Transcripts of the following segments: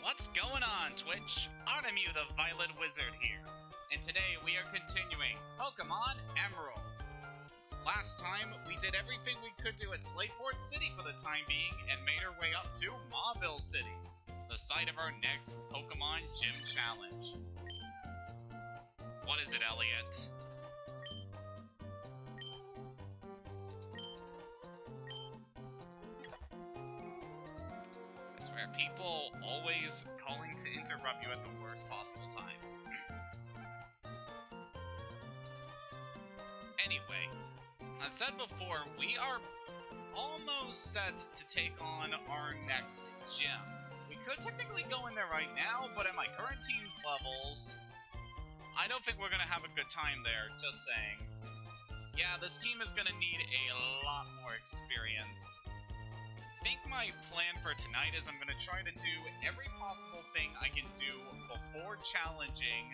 What's going on, Twitch? Artemu the Violet Wizard here, and today we are continuing Pokémon Emerald. Last time, we did everything we could do at Slateport City for the time being, and made our way up to Mauville City, the site of our next Pokémon Gym Challenge. What is it, Elliot? I swear, people always calling to interrupt you at the worst possible times. Anyway, as said before, we are almost set to take on our next gym. We could technically go in there right now, but at my current team's levels, I don't think we're going to have a good time there, just saying. Yeah, this team is going to need a lot more experience. I think my plan for tonight is I'm going to try to do every possible thing I can do before challenging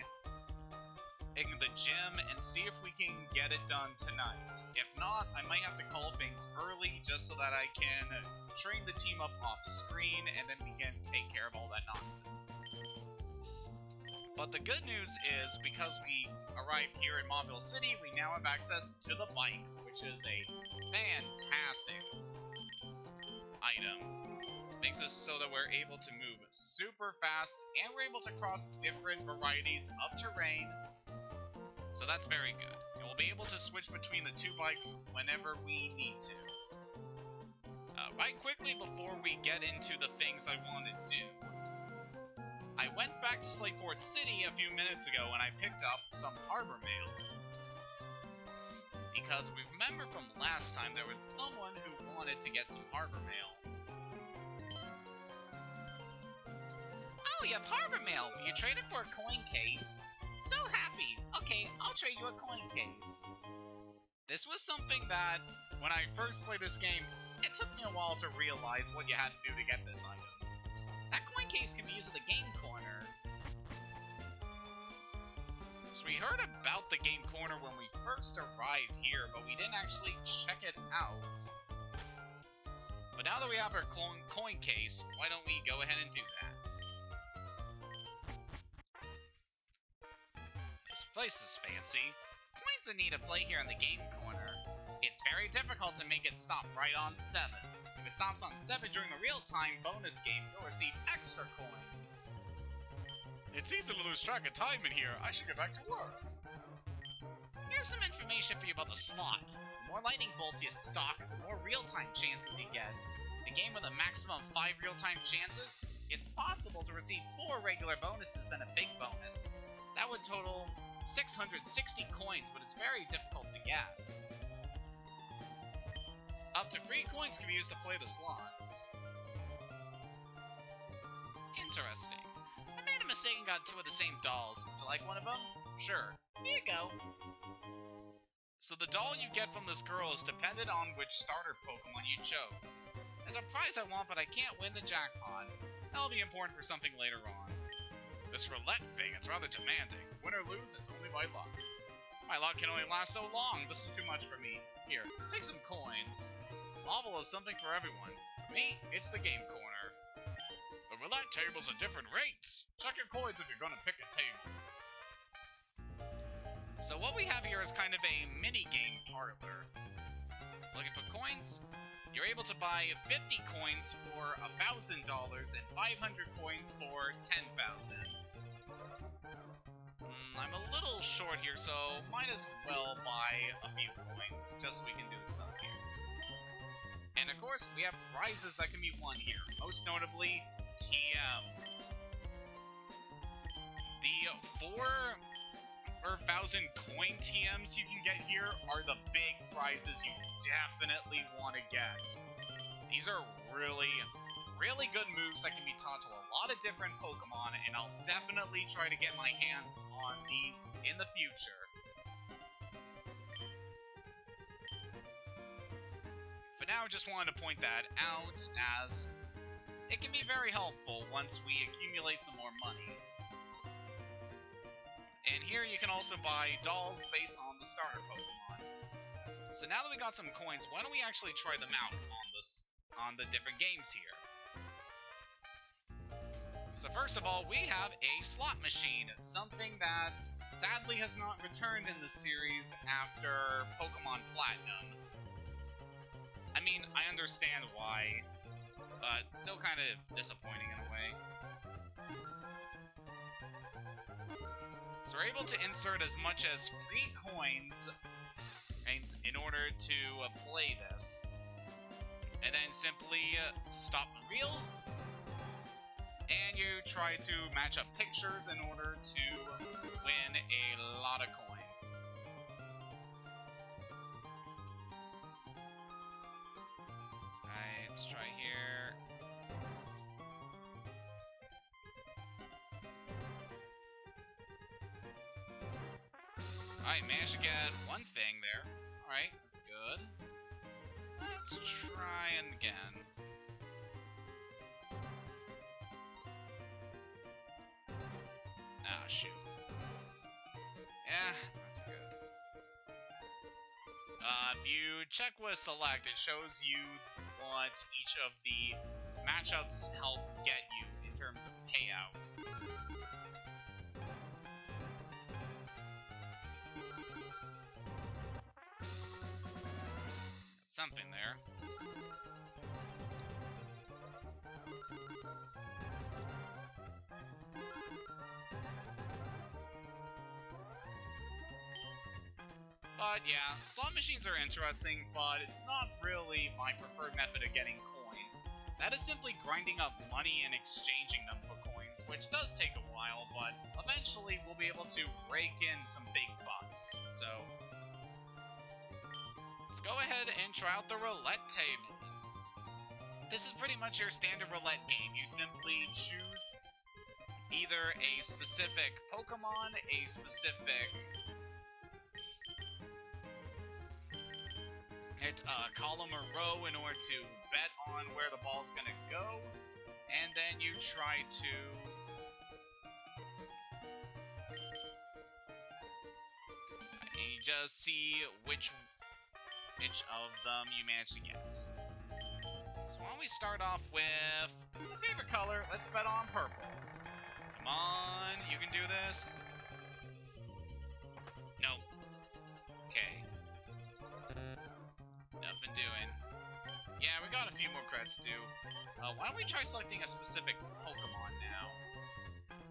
in the gym and see if we can get it done tonight. If not, I might have to call things early just so that I can train the team up off screen and then we can take care of all that nonsense. But the good news is, because we arrived here in Mauville City, we now have access to the bike, which is a fantastic item. Makes us so that we're able to move super fast, and we're able to cross different varieties of terrain. So that's very good. And we'll be able to switch between the two bikes whenever we need to. Right quickly before we get into the things I want to do, I went back to Slateport City a few minutes ago and I picked up some harbor mail. Because we remember from last time there was someone who wanted to get some harbor mail. Oh, you have harbor mail! You traded for a coin case? So happy! Okay, I'll trade you a coin case. This was something that, when I first played this game, it took me a while to realize what you had to do to get this item. That coin case can be used at the game corner. So we heard about the game corner when we first arrived here, but we didn't actually check it out. But now that we have our coin case, why don't we go ahead and do that? This place is fancy. Coins are neat to play here in the game corner. It's very difficult to make it stop right on 7. If it stops on 7 during a real-time bonus game, you'll receive extra coins. It's easy to lose track of time in here. I should get back to work. Here's some information for you about the slot. The more lightning bolts you stock, the more real-time chances you get. In a game with a maximum of 5 real-time chances, it's possible to receive 4 regular bonuses than a big bonus. That would total 660 coins, but it's very difficult to get. Up to 3 coins can be used to play the slots. Interesting. I made a mistake and got 2 of the same dolls. Would you like one of them? Sure. Here you go. So the doll you get from this girl is dependent on which starter Pokemon you chose. There's a prize I want, but I can't win the jackpot. That'll be important for something later on. This roulette thing, it's rather demanding. Win or lose, it's only by luck. My luck can only last so long. This is too much for me. Here, take some coins. Mauville is something for everyone. For me, it's the game corner. The roulette tables are different rates. Check your coins if you're going to pick a table. So what we have here is kind of a mini-game parlor. Looking for coins? You're able to buy 50 coins for $1,000 and 500 coins for 10,000. I'm a little short here, so might as well buy a few coins, just so we can do this stuff here. And of course, we have prizes that can be won here, most notably, TMs. The 4,000 coin TMs you can get here are the big prizes you definitely want to get. These are really good moves that can be taught to a lot of different Pokemon, and I'll definitely try to get my hands on these in the future. For now, I just wanted to point that out, as it can be very helpful once we accumulate some more money. And here you can also buy dolls based on the starter Pokemon. So now that we got some coins, why don't we actually try them out on the different games here. So first of all, we have a slot machine, something that sadly has not returned in the series after Pokemon Platinum. I mean, I understand why, but still kind of disappointing in a way. So we're able to insert as much as free coins in order to play this. And then simply stop the reels, and you try to match up pictures in order to win a lot of coins. Alright, let's try here. Alright, managed to get one thing there. Alright, that's good. Let's try again. Ah, shoot. Yeah, that's good. If you check with select, it shows you what each of the matchups help get you in terms of payout. Something there. But yeah, slot machines are interesting, but it's not really my preferred method of getting coins. That is simply grinding up money and exchanging them for coins, which does take a while, but eventually we'll be able to rake in some big bucks. So let's go ahead and try out the roulette table. This is pretty much your standard roulette game. You simply choose either a specific Pokemon, a specific column or row in order to bet on where the ball's gonna go, and then you try to you just see which of them you manage to get. So why don't we start off with my favorite color? Let's bet on purple. Come on, you can do this. Nope. Okay. Nothing doing. Yeah, we got a few more creds to do. Why don't we try selecting a specific Pokemon now?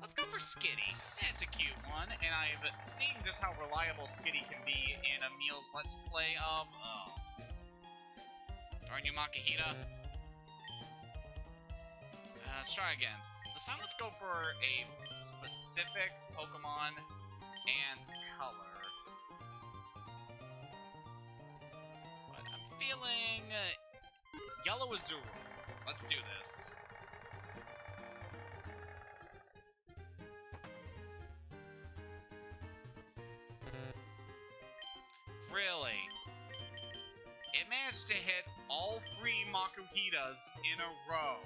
Let's go for Skitty. That's a cute one, and I've seen just how reliable Skitty can be in Emil's Let's Play of... Oh. Darn you, Makahita. Let's try again. This time let's go for a specific Pokemon and color. Feeling Yellow Azure. Let's do this. Really? It managed to hit all 3 Makuhitas in a row.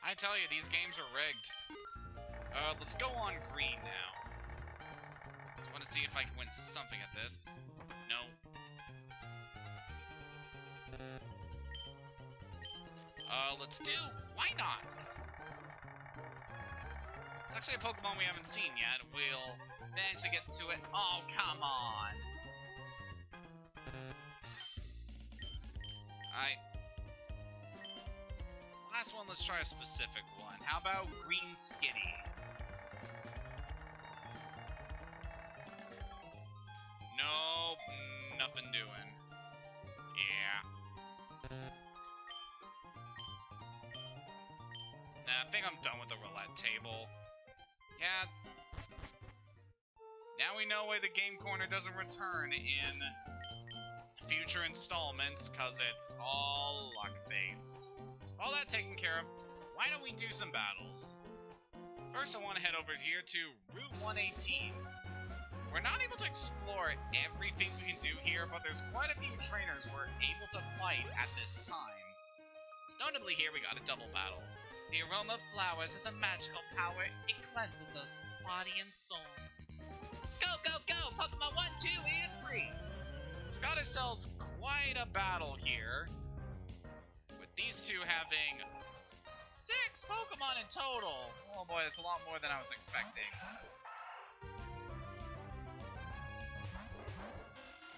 I tell you, these games are rigged. Let's go on green now. Just want to see if I can win something at this. No. Let's do... Why not? It's actually a Pokemon we haven't seen yet. We'll eventually get to it. Oh, come on! Alright. Last one, let's try a specific one. How about Green Skitty? Nope, nothing doing. Yeah. Nah, I think I'm done with the roulette table. Yeah. Now we know why the Game Corner doesn't return in future installments, because it's all luck-based. All that taken care of, why don't we do some battles? First, I want to head over here to Route 118. We're not able to explore everything we can do here, but there's quite a few trainers we're able to fight at this time. Most notably here, we got a double battle. The aroma of flowers has a magical power. It cleanses us, body and soul. Go, go, go! Pokemon 1, 2, and 3! So got ourselves quite a battle here with having 6 Pokemon in total. Oh boy, that's a lot more than I was expecting.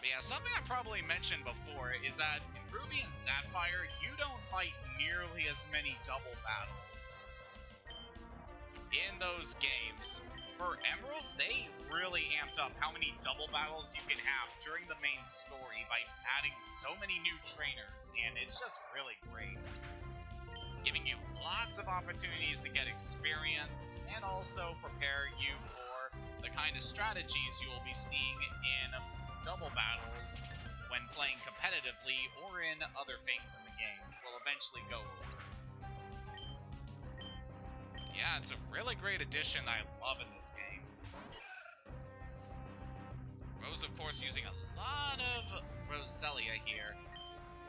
But yeah, something I probably mentioned before is that in Ruby and Sapphire, you don't fight nearly as many double battles in those games. For Emerald, they really amped up how many double battles you can have during the main story by adding so many new trainers, and it's just really great. Giving you lots of opportunities to get experience, and also prepare you for the kind of strategies you will be seeing in double battles when playing competitively or in other things in the game we'll eventually go over. Yeah, it's a really great addition that I love in this game. Rose, of course, using a lot of Roselia here.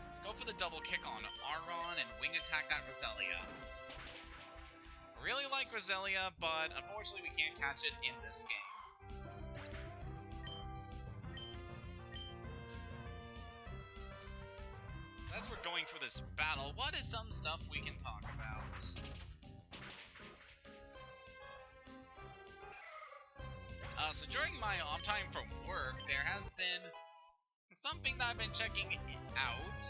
Let's go for the double kick on Aron and wing attack that Roselia. Really like Roselia, but unfortunately we can't catch it in this game. As we're going through this battle, what is some stuff we can talk about? So during my off time from work, there has been something that I've been checking out.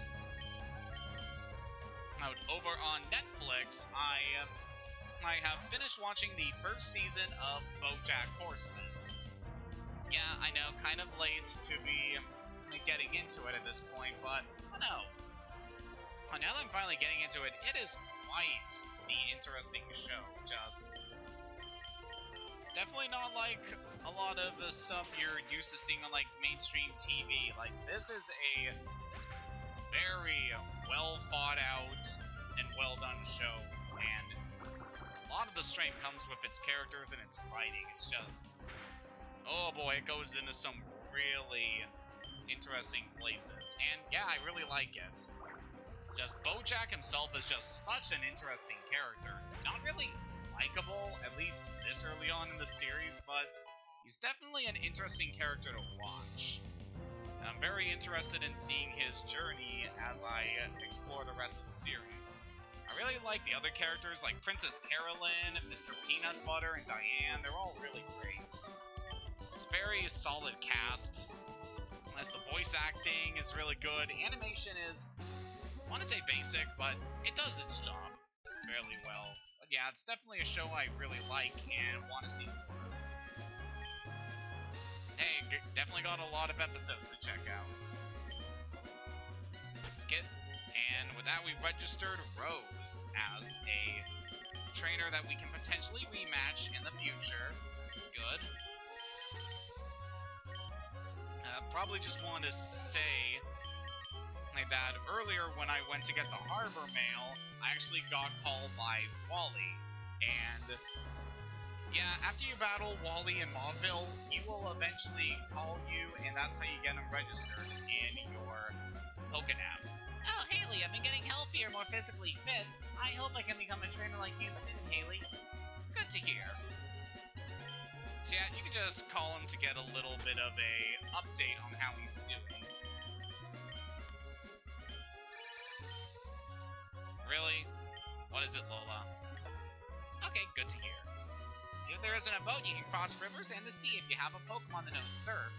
Over on Netflix, I have finished watching the first season of BoJack Horseman. Yeah, I know, kind of late to be getting into it at this point, but I don't know. Now that I'm finally getting into it, it is quite the interesting show. It's definitely not like a lot of the stuff you're used to seeing on like mainstream TV. Like, this is a very well thought out and well done show, and a lot of the strength comes with its characters and its writing. It's just, oh boy, it goes into some really interesting places, and yeah, I really like it. Just BoJack himself is just such an interesting character. Not really likable, at least this early on in the series, but he's definitely an interesting character to watch. And I'm very interested in seeing his journey as I explore the rest of the series. I really like the other characters like Princess Carolyn, Mr. Peanut Butter, and Diane. They're all really great. It's a very solid cast. As the voice acting is really good, animation is, I want to say basic, but it does its job fairly well. But yeah, it's definitely a show I really like and want to see more. Hey, definitely got a lot of episodes to check out. Let's get, and with that we registered Rose as a trainer that we can potentially rematch in the future. That's good. Probably just wanted to say that earlier when I went to get the harbor mail, I actually got called by Wally, and yeah, after you battle Wally in Mauville, he will eventually call you, and that's how you get him registered in your Pokénap. Oh, Haley, I've been getting healthier, more physically fit. I hope I can become a trainer like you soon, Haley. Good to hear. So yeah, you can just call him to get a little bit of a update on how he's doing. Really? What is it, Lola? Okay, good to hear. If there isn't a boat, you can cross rivers and the sea if you have a Pokemon that knows surf.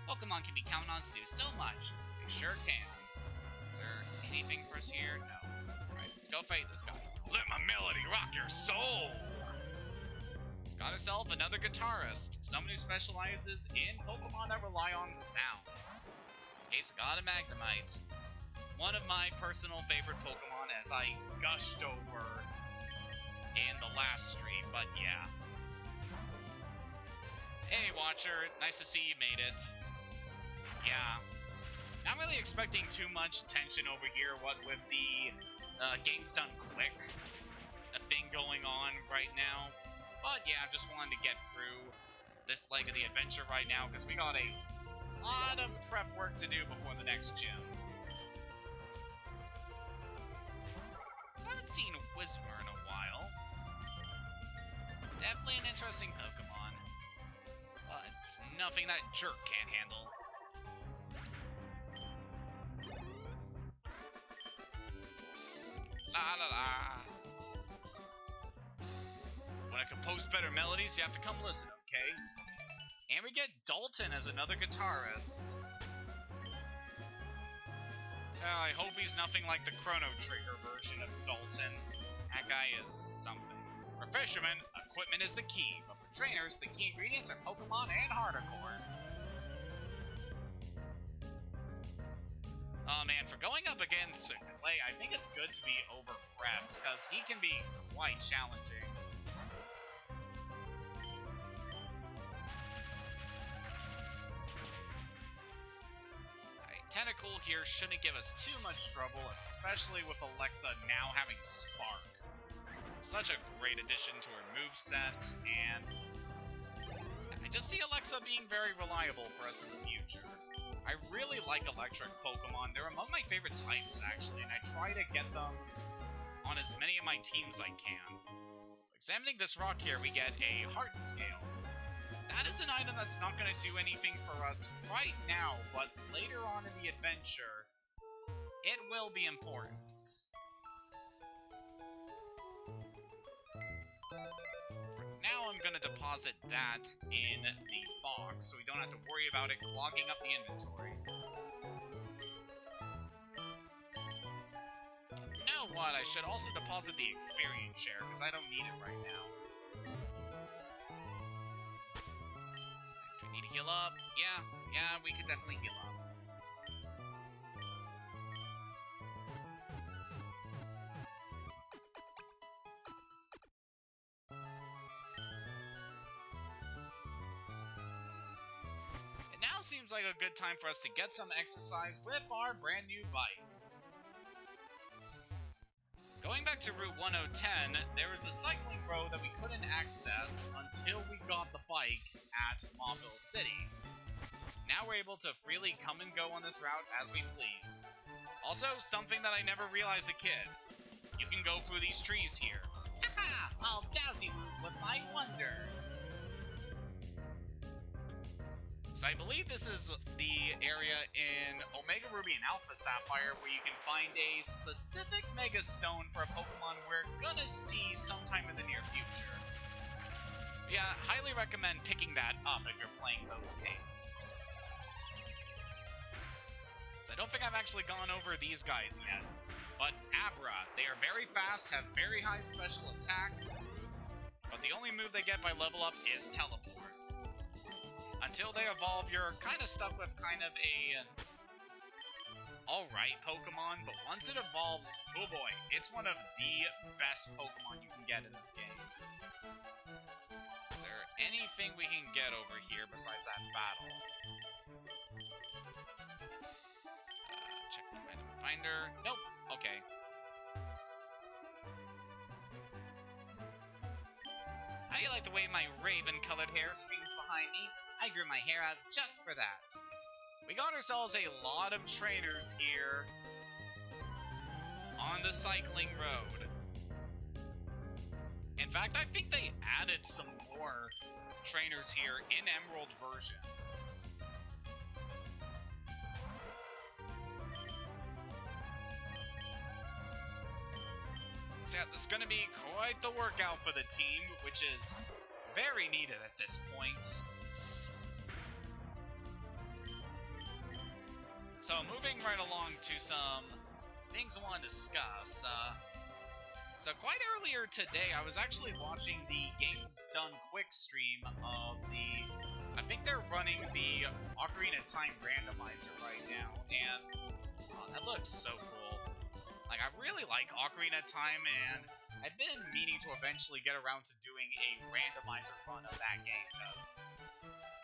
Pokemon can be counted on to do so much. They sure can. Is there anything for us here? No. Alright, let's go fight this guy. Let my melody rock your soul! He's got herself another guitarist, someone who specializes in Pokemon that rely on sound. In this case, got a Magnemite. One of my personal favorite Pokemon, as I gushed over in the last stream, but yeah. Hey, Watcher, nice to see you made it. Yeah. Not really expecting too much attention over here, what with the game's done quick, a thing going on right now. But yeah, I just wanted to get through this leg of the adventure right now, because we got a lot of prep work to do before the next gym. I haven't seen Whismur in a while. Definitely an interesting Pokemon, but nothing that Jerk can't handle. La la la. When I compose better melodies, you have to come listen, okay? And we get Dalton as another guitarist. I hope he's nothing like the Chrono Trigger version of Dalton. That guy is something. For fishermen, equipment is the key, but for trainers, the key ingredients are Pokemon and heart, of course. Oh man, for going up against Clay, I think it's good to be over-prepped, because he can be quite challenging. Tentacle here shouldn't give us too much trouble, especially with Alexa now having Spark. Such a great addition to her moveset, and I just see Alexa being very reliable for us in the future. I really like electric Pokemon. They're among my favorite types, actually, and I try to get them on as many of my teams I can. Examining this rock here, we get a Heart Scale. That is an item that's not going to do anything for us right now, but later on in the adventure, it will be important. For now, I'm going to deposit that in the box, so we don't have to worry about it clogging up the inventory. You know what? I should also deposit the experience share, because I don't need it right now. Need to heal up? Yeah, we could definitely heal up. It now seems like a good time for us to get some exercise with our brand new bike. Going back to Route 1010, there was the cycling road that we couldn't access until we got the bike at Mauville City. Now we're able to freely come and go on this route as we please. Also, something that I never realized as a kid. You can go through these trees here. Haha! I'll dazzle you with my wonders! So I believe this is the area in Omega Ruby and Alpha Sapphire where you can find a specific Mega Stone for a Pokemon we're gonna see sometime in the near future. Yeah, highly recommend picking that up if you're playing those games. So I don't think I've actually gone over these guys yet. But Abra, they are very fast, have very high special attack, but the only move they get by level up is Teleport. Until they evolve, you're kind of stuck with kind of a alright Pokemon, but once it evolves, oh boy, it's one of the best Pokemon you can get in this game. Is there anything we can get over here besides that battle? Check the item finder. Nope. Okay. How do you like the way my raven-colored hair streams behind me? I grew my hair out just for that. We got ourselves a lot of trainers here on the cycling road. In fact, I think they added some more trainers here in Emerald version. So yeah, this is going to be quite the workout for the team, which is very needed at this point. So moving right along to some things I want to discuss. So quite earlier today, I was actually watching the Games Done Quick stream of the... I think they're running the Ocarina of Time randomizer right now, and that looks so cool. Like, I really like Ocarina of Time, and I've been meaning to eventually get around to doing a randomizer run of that game, because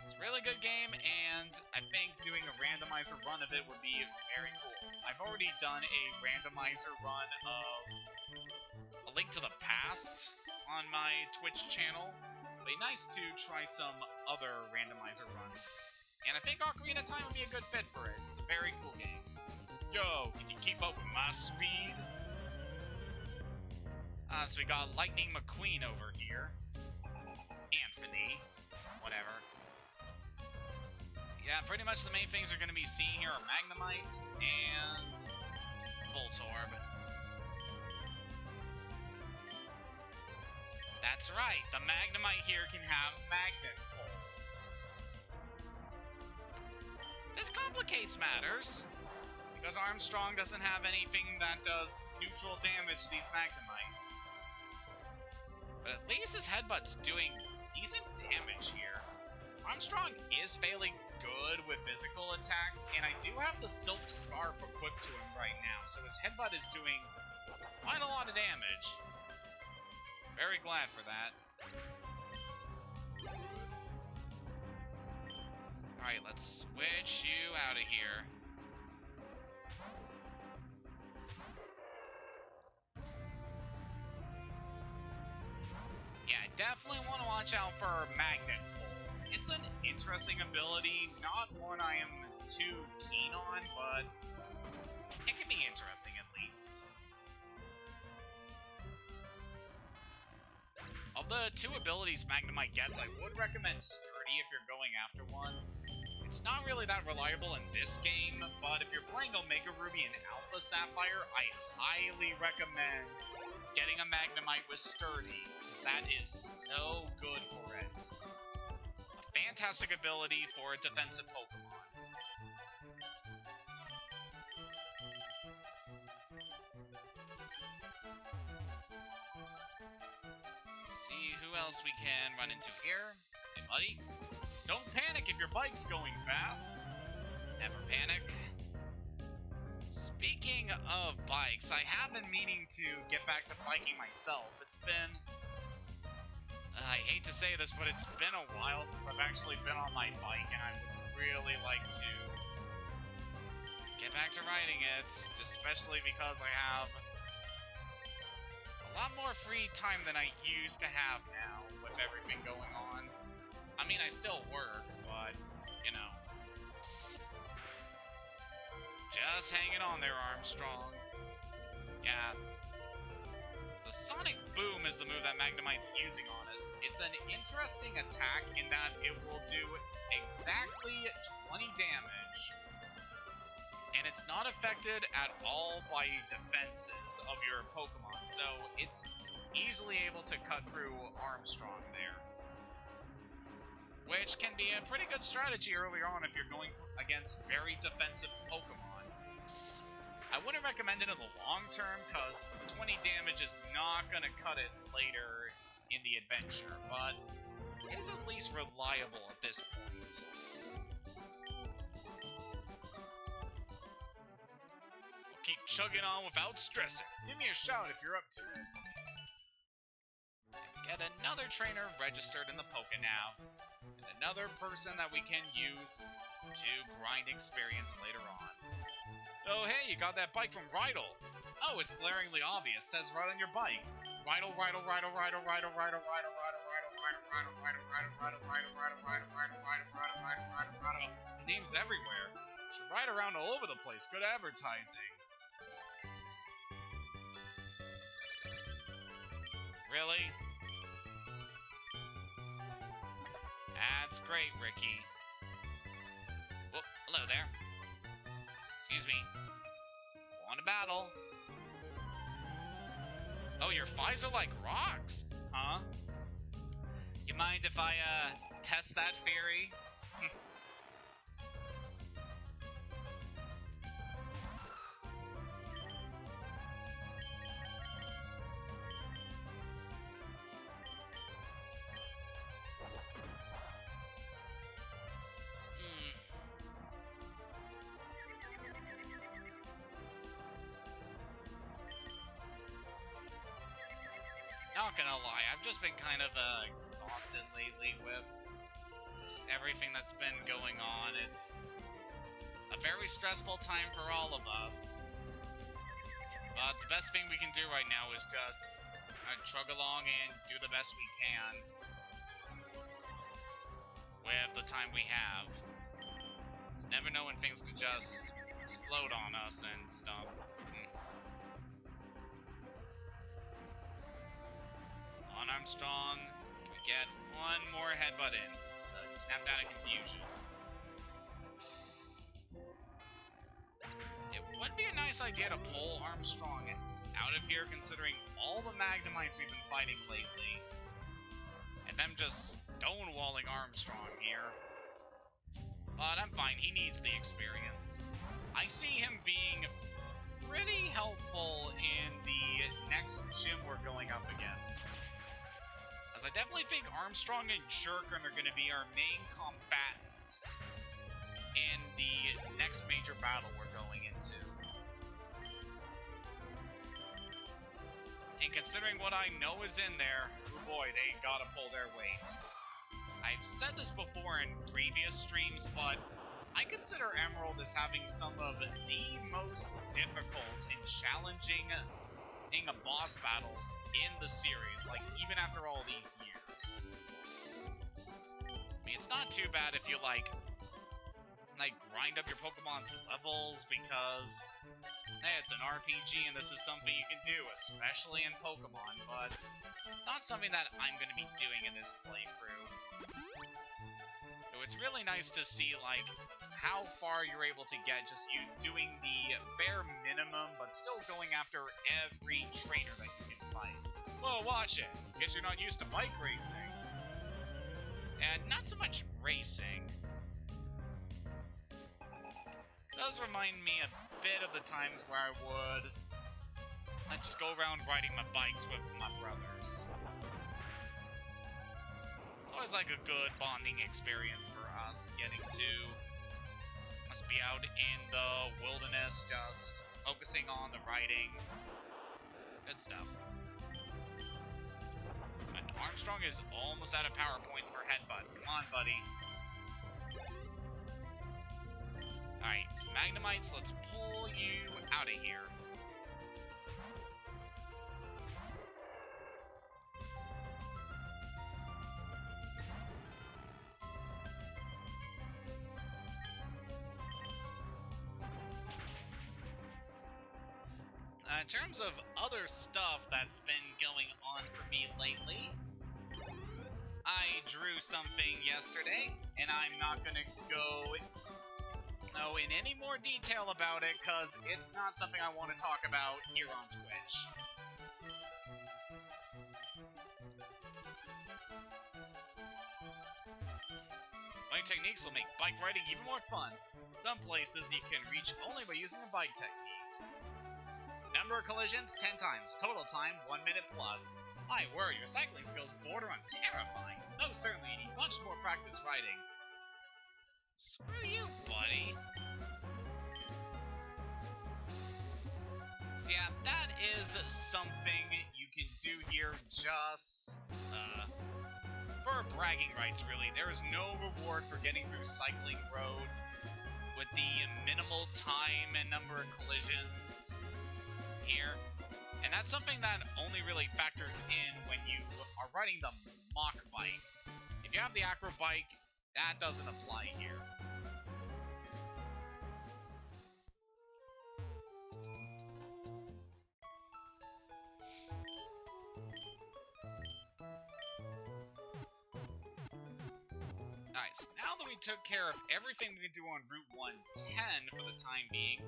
it's a really good game, and I think doing a randomizer run of it would be very cool. I've already done a randomizer run of A Link to the Past on my Twitch channel. It'd be nice to try some other randomizer runs. And I think Ocarina of Time would be a good fit for it. It's a very cool game. Yo, can you keep up with my speed? So we got Lightning McQueen over here. Anthony. Whatever. Yeah, pretty much the main things we're going to be seeing here are Magnemite and Voltorb. That's right, the Magnemite here can have magnet pull. This complicates matters, because Armstrong doesn't have anything that does neutral damage to these Magnemites. But at least his headbutt's doing decent damage here. Armstrong is failing good with physical attacks, and I do have the Silk Scarf equipped to him right now, so his headbutt is doing quite a lot of damage. Very glad for that. Alright, let's switch you out of here. Yeah, I definitely want to watch out for Magnet Pull. It's an interesting ability, not one I am too keen on, but it can be interesting at least. Of the two abilities Magnemite gets, I would recommend Sturdy if you're going after one. It's not really that reliable in this game, but if you're playing Omega Ruby and Alpha Sapphire, I highly recommend getting a Magnemite with Sturdy, because that is so good for it. A fantastic ability for a defensive Pokemon. See who else we can run into here. Hey, buddy. Don't panic if your bike's going fast. Never panic. Speaking of bikes, I have been meaning to get back to biking myself. It's been... I hate to say this, but it's been a while since I've actually been on my bike, and I would really like to get back to riding it, just especially because I have a lot more free time than I used to have now, with everything going on. I mean, I still work, but, you know. Just hanging on there, Armstrong. Yeah. So Sonic Boom is the move that Magnemite's using on us. It's an interesting attack in that it will do exactly 20 damage. And it's not affected at all by defenses of your Pokemon, so it's easily able to cut through Armstrong there. Which can be a pretty good strategy earlier on if you're going against very defensive Pokemon. I wouldn't recommend it in the long term, because 20 damage is not going to cut it later in the adventure, but it is at least reliable at this point. We'll keep chugging on without stressing. Give me a shout if you're up to it. And we get another trainer registered in the Pokénav. Another person that we can use to grind experience later on. Oh hey, you got that bike from Rydell. Oh, it's glaringly obvious. Says right on your bike. Rydell, Rydell, Rydell, Rydell, Rydell, Rydell, Rydell, Rydell, Rydell, Rydell, Rydell, Rydell, Rydell, Rydell, Rydell, Rydell, Rydell, Rydell. The name's everywhere. Should ride around all over the place. Good advertising. Really? That's great, Ricky. Whoop, hello there. Excuse me. Want a battle? Oh, your thighs are like rocks, huh? You mind if I, test that theory? Not gonna lie, I've just been kind of exhausted lately with everything that's been going on. It's a very stressful time for all of us. But the best thing we can do right now is just chug along and do the best we can with the time we have. You never know when things could just explode on us and stuff. On Armstrong, can we get one more headbutt in? Snapped out of confusion. It would be a nice idea to pull Armstrong out of here, considering all the Magnemites we've been fighting lately. and them just stonewalling Armstrong here. But I'm fine, he needs the experience. I see him being pretty helpful in the next gym we're going up against. As I definitely think Armstrong and Jerkin are going to be our main combatants in the next major battle we're going into. And considering what I know is in there, oh boy, they gotta pull their weight. I've said this before in previous streams, but I consider Emerald as having some of the most difficult and challenging boss battles in the series, like, even after all these years. I mean, it's not too bad if you, like grind up your Pokemon's levels because, hey, it's an RPG and this is something you can do, especially in Pokemon, but it's not something that I'm going to be doing in this playthrough. So it's really nice to see, like, how far you're able to get just you doing the bare minimum, but still going after every trainer that you can fight. Whoa, watch it. Guess you're not used to bike racing. And not so much racing. Does remind me a bit of the times where I'd just go around riding my bikes with my brothers. It's always like a good bonding experience for us, getting to just be out in the wilderness, just focusing on the riding. Good stuff. And Armstrong is almost out of power points for Headbutt. Come on, buddy. Alright, so Magnemites, let's pull you out of here. In terms of other stuff that's been going on for me lately, I drew something yesterday, and I'm not going to go in any more detail about it, because it's not something I want to talk about here on Twitch. Bike techniques will make bike riding even more fun. Some places you can reach only by using a bike technique. Number of collisions, 10 times. Total time, 1 minute plus. My word, your cycling skills border on terrifying. Oh, certainly you need much more practice riding. Screw you, buddy. So yeah, that is something you can do here just for bragging rights, really. There is no reward for getting through Cycling Road with the minimal time and number of collisions here. And that's something that only really factors in when you are riding the Mach bike. If you have the Aqua bike, that doesn't apply here. Alright, so now that we took care of everything we can do on Route 110 for the time being,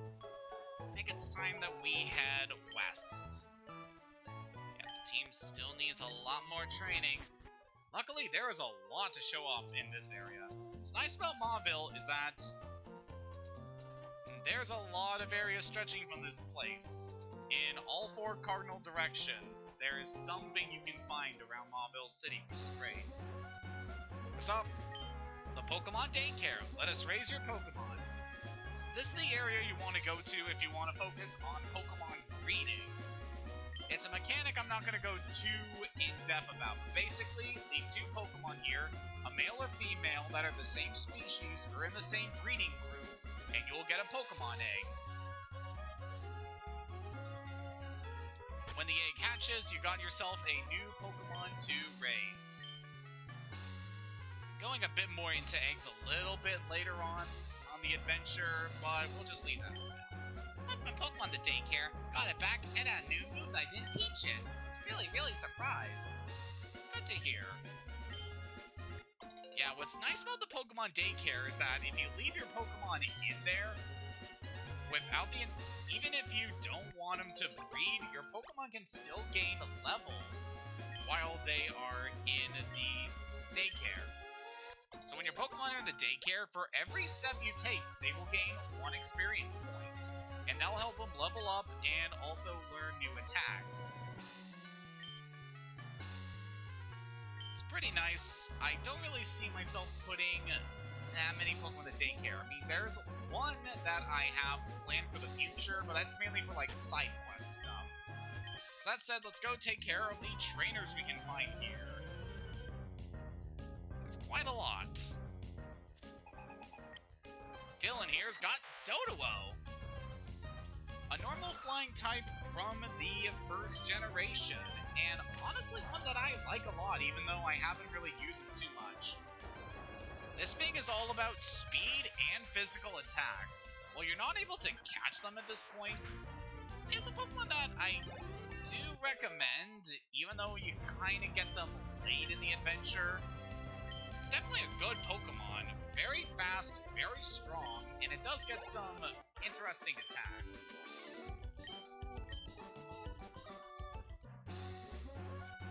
I think it's time that we head west. Yeah, the team still needs a lot more training. Luckily, there is a lot to show off in this area. What's nice about Mauville is that there's a lot of area stretching from this place. In all 4 cardinal directions, there is something you can find around Mauville City, which is great. First off, the Pokemon Daycare. Let us raise your Pokemon. So this is the area you want to go to if you want to focus on Pokemon breeding. It's a mechanic I'm not going to go too in-depth about. Basically, leave 2 Pokemon here, a male or female that are the same species or in the same breeding group, and you'll get a Pokemon egg. When the egg hatches, you got yourself a new Pokemon to raise. Going a bit more into eggs a little bit later on the adventure, but we'll just leave that for now. Left my Pokemon to daycare, got it back, and a new move I didn't teach it. I was really surprised. Good to hear. Yeah, what's nice about the Pokemon Daycare is that if you leave your Pokemon in there, without the... even if you don't want them to breed, your Pokemon can still gain levels while they are in the daycare. So when your Pokemon are in the daycare, for every step you take, they will gain 1 experience point. And that'll help them level up and also learn new attacks. It's pretty nice. I don't really see myself putting that many Pokemon in the daycare. I mean, there's one that I have planned for the future, but that's mainly for, like, side quest stuff. So that said, let's go take care of the trainers we can find here. There's quite a lot. Dylan here's got Doduo, a normal flying type from the first generation, and honestly one that I like a lot, even though I haven't really used him too much. This thing is all about speed and physical attack. While you're not able to catch them at this point, it's a Pokemon that I do recommend, even though you kind of get them late in the adventure. It's definitely a good Pokemon, very fast, very strong, and it does get some interesting attacks.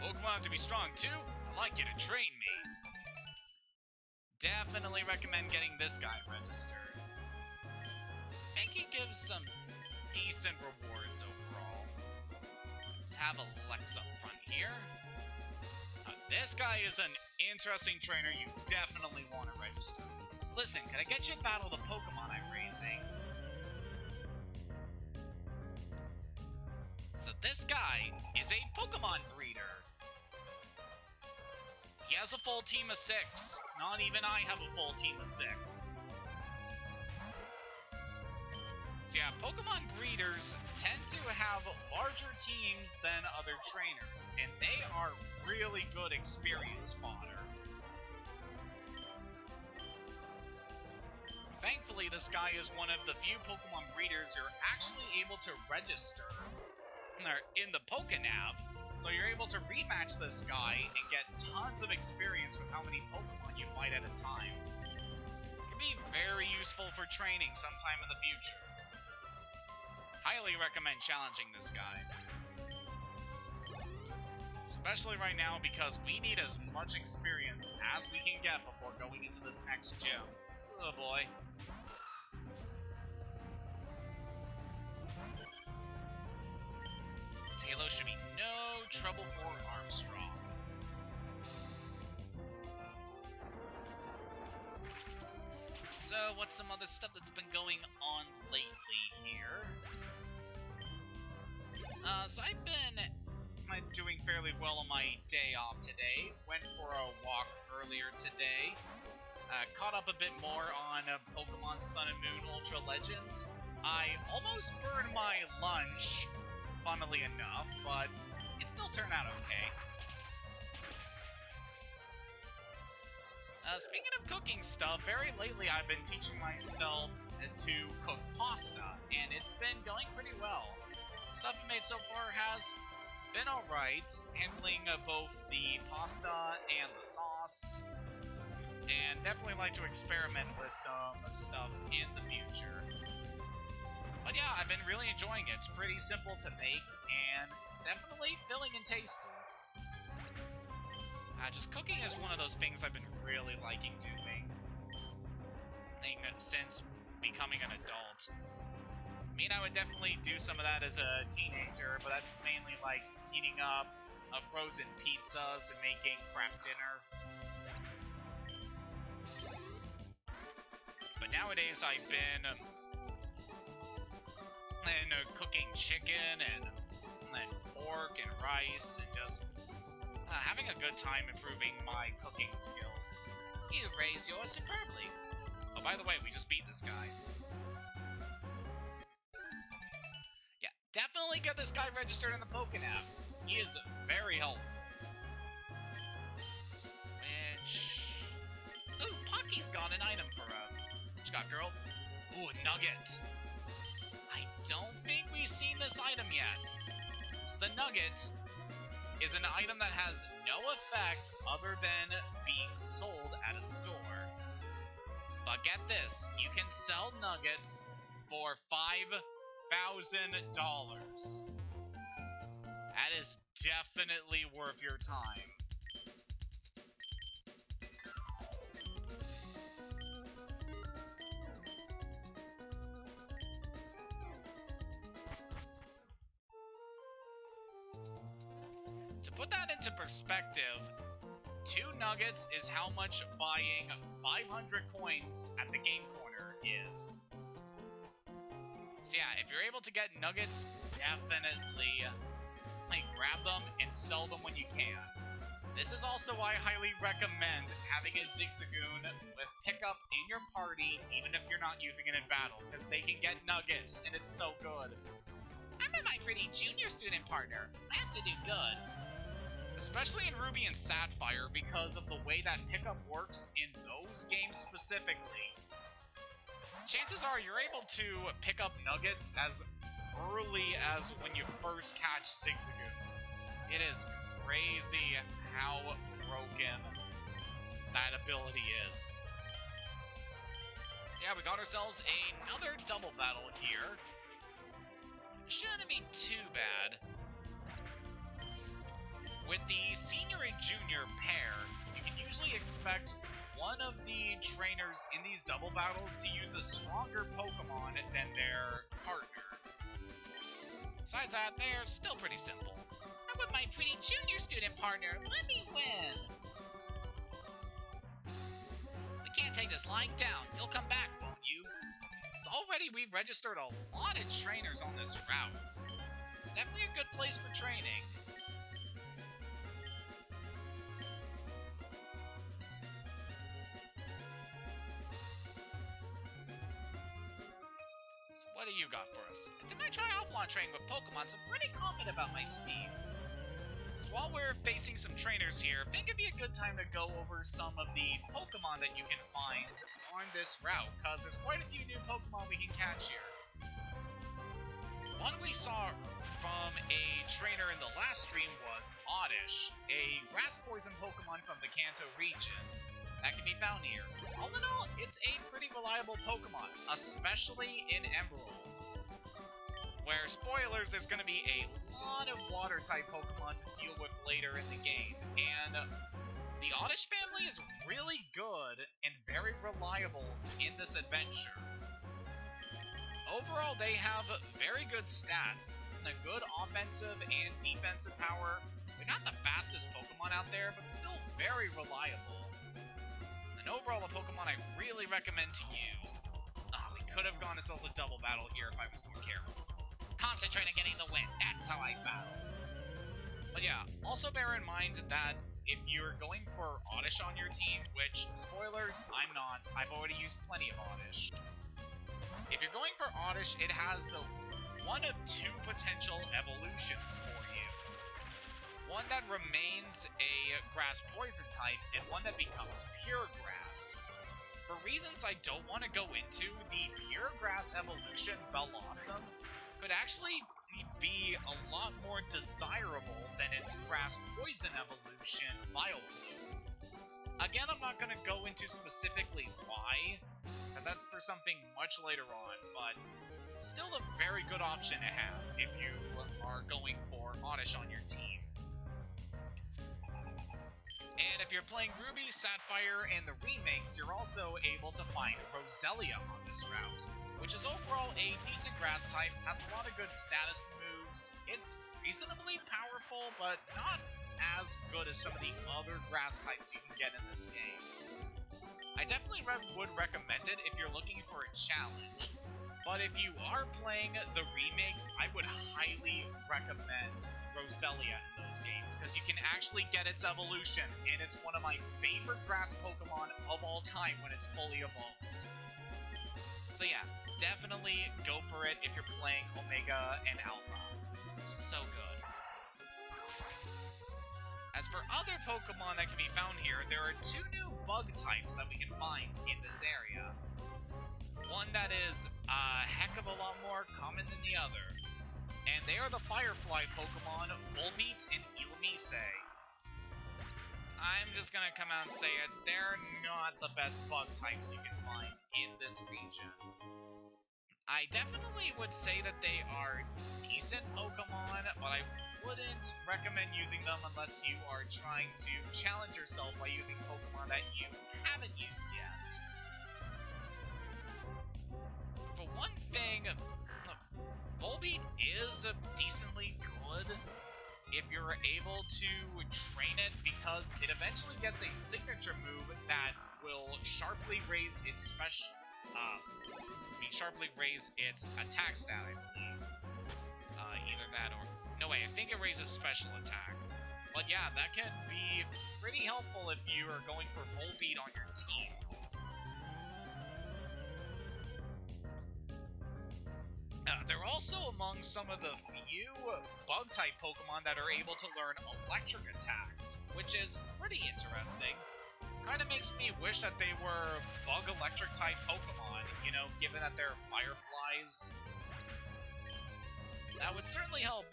Pokemon have to be strong too? I'd like you to train me. Definitely recommend getting this guy registered. I think he gives some decent rewards overall. Let's have Alex up front here. This guy is an interesting trainer you definitely want to register. Listen, can I get you to battle the Pokemon I'm raising? So this guy is a Pokemon breeder. He has a full team of 6. Not even I have a full team of 6. So yeah, Pokemon breeders tend to have larger teams than other trainers, and they are really good experience fodder. Thankfully, this guy is one of the few Pokemon breeders you're actually able to register in the Pokénav, so you're able to rematch this guy and get tons of experience with how many Pokemon you fight at a time. It can be very useful for training sometime in the future. Highly recommend challenging this guy. Especially right now because we need as much experience as we can get before going into this next gym. Oh boy. Talos should be no trouble for Armstrong. So, what's some other stuff that's been going on lately here? So I've been doing fairly well on my day off today. Went for a walk earlier today. Caught up a bit more on Pokemon Sun and Moon Ultra Legends. I almost burned my lunch, funnily enough, but it still turned out okay. Speaking of cooking stuff, very lately I've been teaching myself to cook pasta, and it's been going pretty well. Stuff I've made so far has been alright, handling both the pasta and the sauce, and definitely like to experiment with some stuff in the future. But yeah, I've been really enjoying it. It's pretty simple to make, and it's definitely filling and tasty. Just cooking is one of those things I've been really liking doing since becoming an adult. I mean, I would definitely do some of that as a teenager, but that's mainly like heating up frozen pizzas and making crap dinner. But nowadays I've been cooking chicken and pork and rice and just having a good time improving my cooking skills. You raised yours superbly. Oh, by the way, we just beat this guy. Yeah, definitely get this guy registered in the Pokénav. He is very helpful. Switch. Ooh, Pocky's got an item for us. What you got, girl? Ooh, a nugget. I don't think we've seen this item yet. So the nugget is an item that has no effect other than being sold at a store. But get this, you can sell nuggets for $5,000. That is definitely worth your time. To put that into perspective, 2 nuggets is how much buying 500 coins at the game corner is. So yeah, if you're able to get nuggets, definitely grab them and sell them when you can. This is also why I highly recommend having a Zigzagoon with pickup in your party, even if you're not using it in battle, because they can get nuggets, and it's so good. I'm with my pretty junior student partner. I have to do good. Especially in Ruby and Sapphire, because of the way that pickup works in those games specifically. Chances are you're able to pick up nuggets as early as when you first catch Zigzagoon. It is crazy how broken that ability is. Yeah, we got ourselves another double battle here. Shouldn't be too bad. With the senior and junior pair, you can usually expect one of the trainers in these double battles to use a stronger Pokemon than their partner. Besides that, they're still pretty simple. I'm with my pretty junior student partner. Let me win! We can't take this lying down. You'll come back, won't you? So already we've registered a lot of trainers on this route. It's definitely a good place for training. What do you got for us? Did I try offline training with Pokemon, so I'm pretty confident about my speed. So while we're facing some trainers here, I think it'd be a good time to go over some of the Pokemon that you can find on this route, because there's quite a few new Pokemon we can catch here. One we saw from a trainer in the last stream was Oddish, a grass poison Pokemon from the Kanto region that can be found here. All in all, it's a pretty reliable Pokemon, especially in Emerald, where, spoilers, there's going to be a lot of Water-type Pokemon to deal with later in the game, and the Oddish family is really good and very reliable in this adventure. Overall, they have very good stats, a good offensive and defensive power. They're not the fastest Pokemon out there, but still very reliable. And overall, a Pokemon I really recommend to use. We could have gone ourselves a double battle here if I was more careful. Concentrate on getting the win, that's how I battle. But yeah, also bear in mind that if you're going for Oddish on your team, which, spoilers, I'm not, I've already used plenty of Oddish. If you're going for Oddish, it has one of 2 potential evolutions for you. One that remains a grass poison type, and one that becomes pure grass. For reasons I don't want to go into, the pure grass evolution, Bellossom, could actually be a lot more desirable than its grass poison evolution, Vileplume. Again, I'm not going to go into specifically why, because that's for something much later on, but still a very good option to have if you are going for Oddish on your team. And if you're playing Ruby, Sapphire, and the remakes, you're also able to find Roselia on this route, which is overall a decent grass type, has a lot of good status moves. It's reasonably powerful, but not as good as some of the other grass types you can get in this game. I definitely would recommend it if you're looking for a challenge, but if you are playing the remakes, I would highly recommend Roselia in those games, because you can actually get its evolution, and it's one of my favorite grass Pokemon of all time when it's fully evolved. So yeah, definitely go for it if you're playing Omega and Alpha. It's so good. As for other Pokemon that can be found here, there are 2 new bug types that we can find in this area. One that is a heck of a lot more common than the other, and they are the Firefly Pokemon, Volbeat and Illumise. I'm just gonna come out and say it, they're not the best bug types you can find in this region. I definitely would say that they are decent Pokemon, but I wouldn't recommend using them unless you are trying to challenge yourself by using Pokemon that you haven't used yet. For one thing, Volbeat is decently good if you're able to train it, because it eventually gets a signature move that will sharply raise its sharply raise its attack stat, I believe. Either that or... No, wait, I think it raises special attack. But yeah, that can be pretty helpful if you are going for Volbeat on your team. They're also among some of the few Bug-type Pokemon that are able to learn electric attacks, which is pretty interesting. Kind of makes me wish that they were Bug-electric type Pokemon, you know, given that they're Fireflies. That would certainly help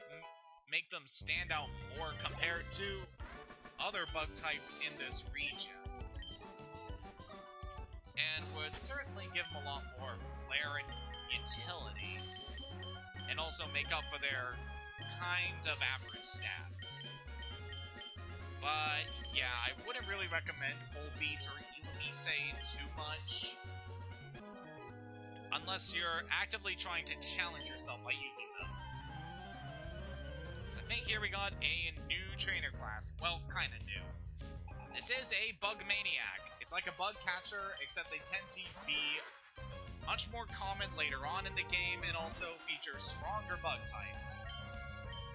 make them stand out more compared to other Bug types in this region. And would certainly give them a lot more flair and utility. And also make up for their kind of average stats. But yeah, I wouldn't really recommend Volbeat or Illumise too much. Unless you're actively trying to challenge yourself by using them. So I think here we got a new trainer class. Well, kinda new. This is a Bug Maniac. It's like a bug catcher, except they tend to be much more common later on in the game, and also feature stronger bug types.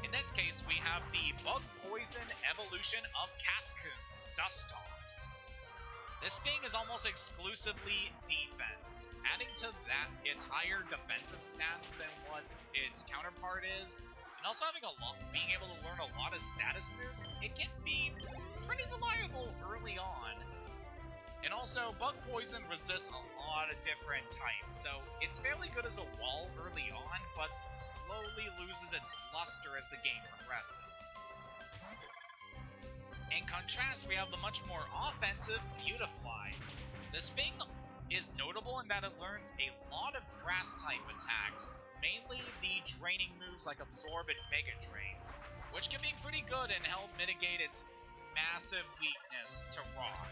In this case, we have the Bug Poison evolution of Cascoon, Dustox. This being is almost exclusively defense. Adding to that its higher defensive stats than what its counterpart is, and also having being able to learn a lot of status moves, it can be pretty reliable early on. And also, Bug Poison resists a lot of different types, so it's fairly good as a wall early on, but slowly loses its luster as the game progresses. In contrast, we have the much more offensive Beautifly. This thing is notable in that it learns a lot of grass-type attacks, mainly the draining moves like Absorb and Mega Drain, which can be pretty good and help mitigate its massive weakness to Rock.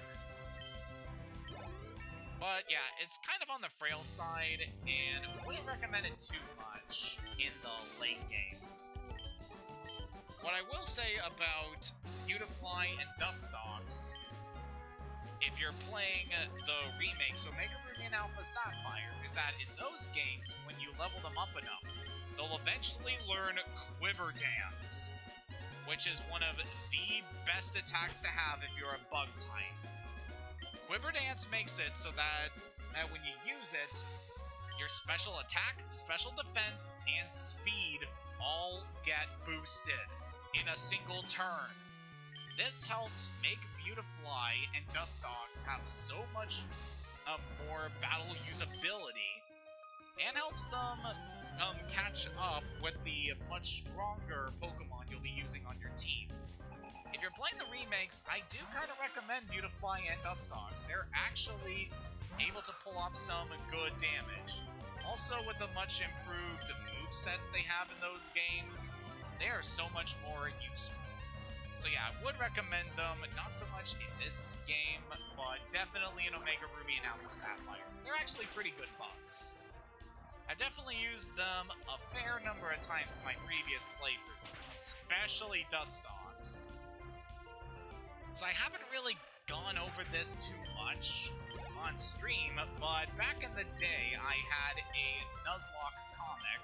But yeah, it's kind of on the frail side, and wouldn't recommend it too much in the late game. What I will say about Beautifly and Dustox, if you're playing the remakes, so Mega Ruby and Alpha Sapphire, is that in those games, when you level them up enough, they'll eventually learn Quiver Dance, which is one of the best attacks to have if you're a bug type. Quiver Dance makes it so that when you use it, your special attack, special defense, and speed all get boosted in a single turn. This helps make Beautifly and Dustox have so much more battle usability, and helps them catch up with the much stronger Pokemon you'll be using on your teams. If you're playing the remakes, I do kind of recommend Beautifly and Dustox. They're actually able to pull off some good damage. Also, with the much improved movesets they have in those games, they are so much more useful. So yeah, I would recommend them, not so much in this game, but definitely in Omega Ruby and Alpha Sapphire. They're actually pretty good bugs. I've definitely used them a fair number of times in my previous playthroughs, especially Dustox. So I haven't really gone over this too much on stream, but back in the day I had a Nuzlocke comic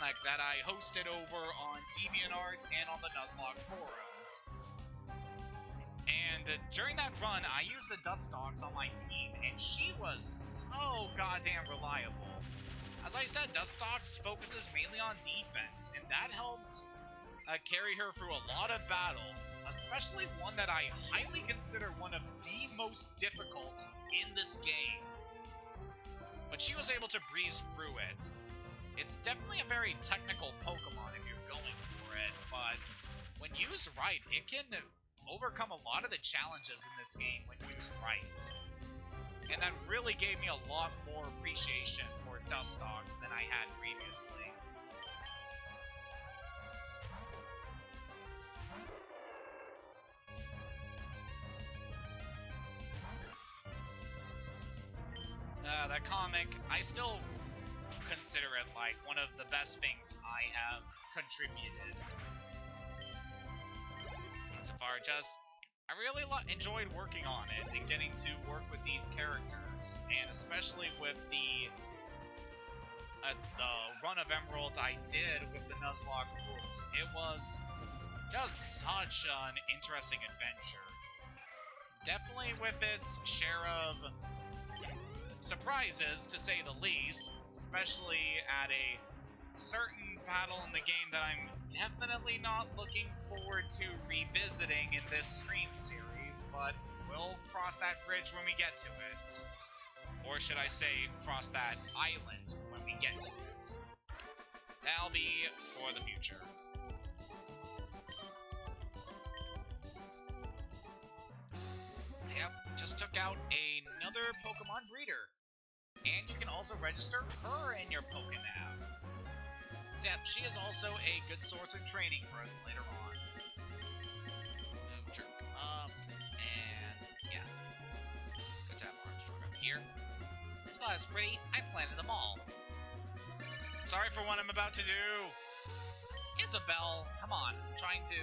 like that I hosted over on DeviantArt and on the Nuzlocke forums. And during that run, I used the Dustox on my team, and she was so goddamn reliable. As I said, Dustox focuses mainly on defense, and that helped carry her through a lot of battles, especially one that I highly consider one of the most difficult in this game. But she was able to breeze through it. It's definitely a very technical Pokemon if you're going for it, but when used right, it can overcome a lot of the challenges in this game when used right. And that really gave me a lot more appreciation for Dustox than I had previously. That comic, I still consider it like one of the best things I have contributed. So far, I really enjoyed working on it and getting to work with these characters, and especially with the run of Emerald I did with the Nuzlocke rules. It was just such an interesting adventure. Definitely with its share of surprises, to say the least, especially at a certain battle in the game that I'm definitely not looking forward to revisiting in this stream series, but we'll cross that bridge when we get to it. Or should I say, cross that island when we get to it. That'll be for the future. Yep, just took out another Pokemon breeder. And you can also register her in your Pokénav. So yeah, she is also a good source of training for us later on. Move jerk up, and yeah. Good to have Armstrong up here. This spot is pretty. I planted them all. Sorry for what I'm about to do. Isabelle, come on, I'm trying to.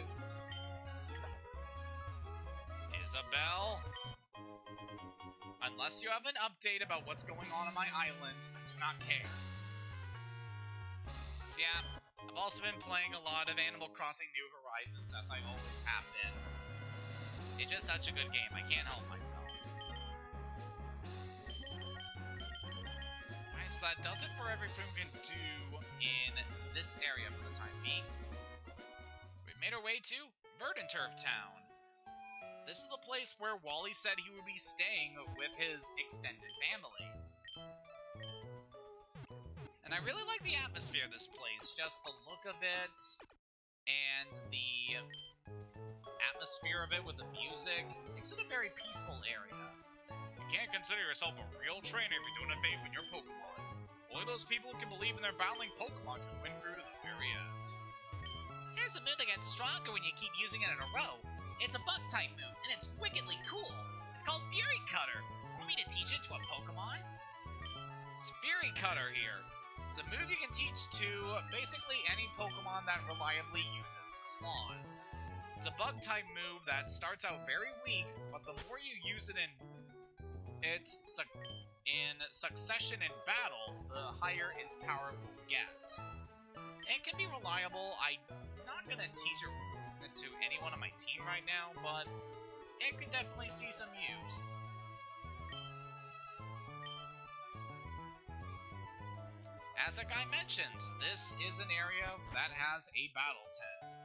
Isabelle? Unless you have an update about what's going on my island, I do not care. So yeah, I've also been playing a lot of Animal Crossing New Horizons, as I always have been. It's just such a good game, I can't help myself. Alright, so that does it for everything we can do in this area for the time being. We've made our way to Verdanturf Town. This is the place where Wally said he would be staying with his extended family. And I really like the atmosphere of this place, just the look of it, and the atmosphere of it with the music. Makes it a very peaceful area. You can't consider yourself a real trainer if you don't have faith in your Pokemon. Only those people who can believe in their battling Pokemon can win through to the very end. Here's a move that gets stronger when you keep using it in a row. It's a bug-type move, and it's wickedly cool. It's called Fury Cutter. Want me to teach it to a Pokemon? It's Fury Cutter here. It's a move you can teach to basically any Pokemon that reliably uses claws. It's a bug-type move that starts out very weak, but the more you use it in succession in battle, the higher its power will get. It can be reliable. I'm not going to teach it to anyone on my team right now, but it could definitely see some use. As the guy mentions, this is an area that has a battle tent.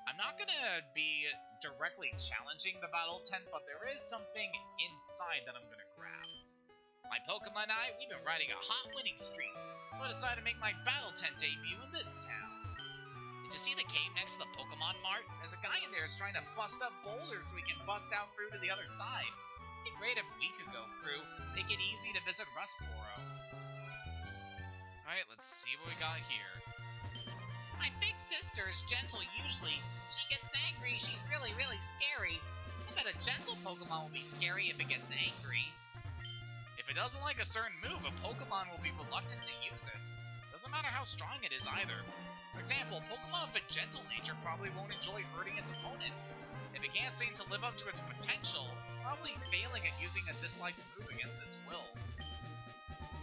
I'm not gonna be directly challenging the battle tent, but there is something inside that I'm gonna grab. My Pokemon and I, we've been riding a hot winning streak, so I decided to make my battle tent debut in this town. Did you see the cave next to the Pokemon Mart? There's a guy in there who's trying to bust up boulders so we can bust out through to the other side. It'd be great if we could go through. Make it easy to visit Rustboro. Alright, let's see what we got here. My big sister is gentle usually. She gets angry, she's really, really scary. I bet a gentle Pokemon will be scary if it gets angry. If it doesn't like a certain move, a Pokemon will be reluctant to use it. Doesn't matter how strong it is either. For example, a Pokemon with a gentle nature probably won't enjoy hurting its opponents. If it can't seem to live up to its potential, it's probably failing at using a disliked move against its will.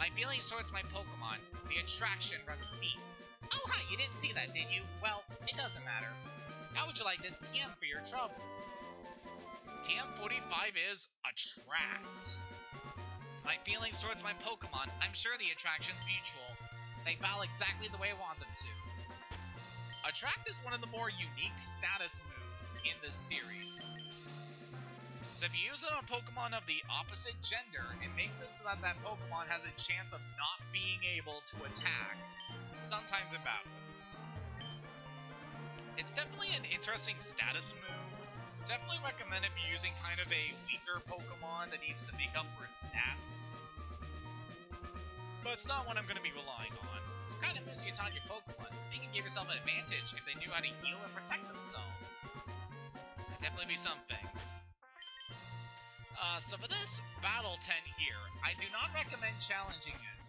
My feelings towards my Pokemon, the attraction runs deep. Oh hi, you didn't see that, did you? Well, it doesn't matter. How would you like this TM for your trouble? TM45 is Attract. My feelings towards my Pokemon, I'm sure the attraction's mutual. They battle exactly the way I want them to. Attract is one of the more unique status moves in this series. So if you use it on a Pokemon of the opposite gender, it makes it so that that Pokemon has a chance of not being able to attack, sometimes in battle. It's definitely an interesting status move. Definitely recommend if you're using kind of a weaker Pokemon that needs to make up for its stats. but it's not one I'm going to be relying on. What kind of moves you taught your Pokemon? You can give yourself an advantage if they knew how to heal and protect themselves. That'd definitely be something. So for this battle tent here, I do not recommend challenging it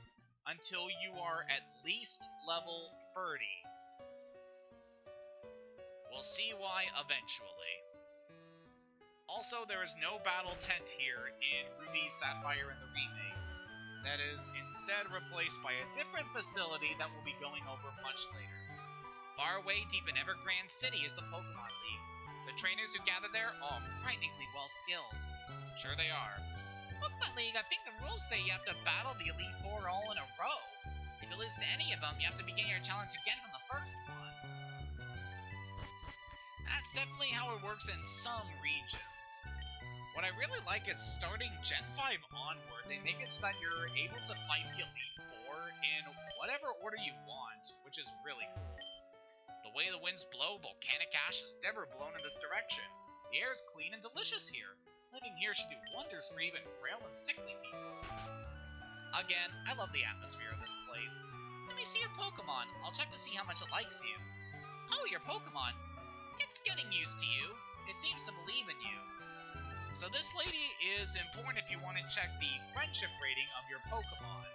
until you are at least level 30. We'll see why eventually. Also, there is no battle tent here in Ruby, Sapphire, and the remakes. That is instead replaced by a different facility that we'll be going over much later. Far away deep in Evergrande City is the Pokemon League. The trainers who gather there are frighteningly well skilled. Sure they are. Pokemon League, I think the rules say you have to battle the Elite Four all in a row. If you lose to any of them, you have to begin your challenge again from the first one. That's definitely how it works in some regions. What I really like is starting Gen 5 onward, they make it so that you're able to fight the Elite Four in whatever order you want, which is really cool. The way the winds blow, volcanic ash has never blown in this direction. The air is clean and delicious here. Living here should do wonders for even frail and sickly people. Again, I love the atmosphere of this place. Let me see your Pokemon. I'll check to see how much it likes you. Oh, your Pokemon. It's getting used to you. It seems to believe in you. So this lady is important if you want to check the friendship rating of your Pokemon.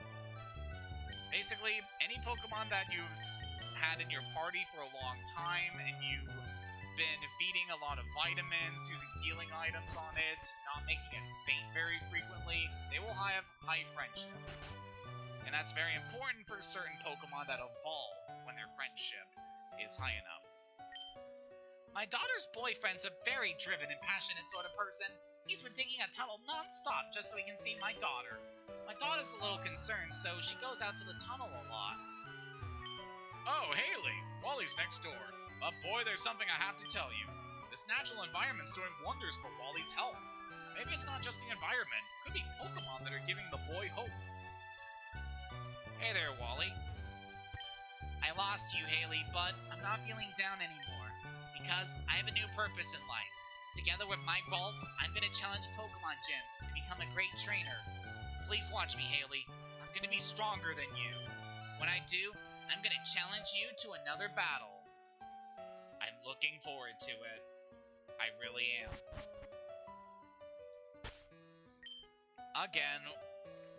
Basically, any Pokemon that you've had in your party for a long time and you've been feeding a lot of vitamins, using healing items on it, not making it faint very frequently, they will have high friendship. And that's very important for certain Pokemon that evolve when their friendship is high enough. My daughter's boyfriend's a very driven and passionate sort of person. He's been digging a tunnel non-stop just so he can see my daughter. My daughter's a little concerned, so she goes out to the tunnel a lot. Oh, Haley! Wally's next door. But boy, there's something I have to tell you. This natural environment's doing wonders for Wally's health. Maybe it's not just the environment. Could be Pokemon that are giving the boy hope. Hey there, Wally. I lost you, Haley, but I'm not feeling down anymore. Because I have a new purpose in life. Together with my vaults, I'm going to challenge Pokemon gyms and become a great trainer. Please watch me, Haley. I'm going to be stronger than you. When I do, I'm going to challenge you to another battle. I'm looking forward to it. I really am. Again,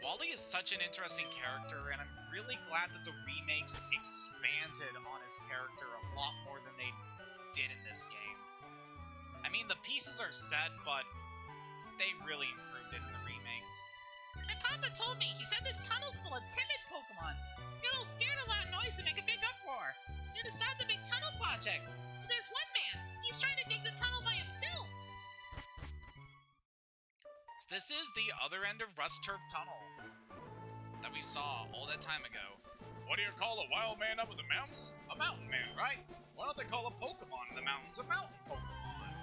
Wally is such an interesting character, and I'm really glad that the remakes expanded on his character a lot more than they did in this game. I mean, the pieces are set, but they really improved it in the remakes. My papa told me, he said this tunnel's full of timid Pokemon. Get all scared of loud noise and make a big uproar. They're to start the big tunnel project. But there's one man. He's trying to dig the tunnel by himself. This is the other end of Rust Turf Tunnel that we saw all that time ago. What do you call a wild man up in the mountains? A mountain man, right? What do they call a Pokemon in the mountains? A mountain Pokemon.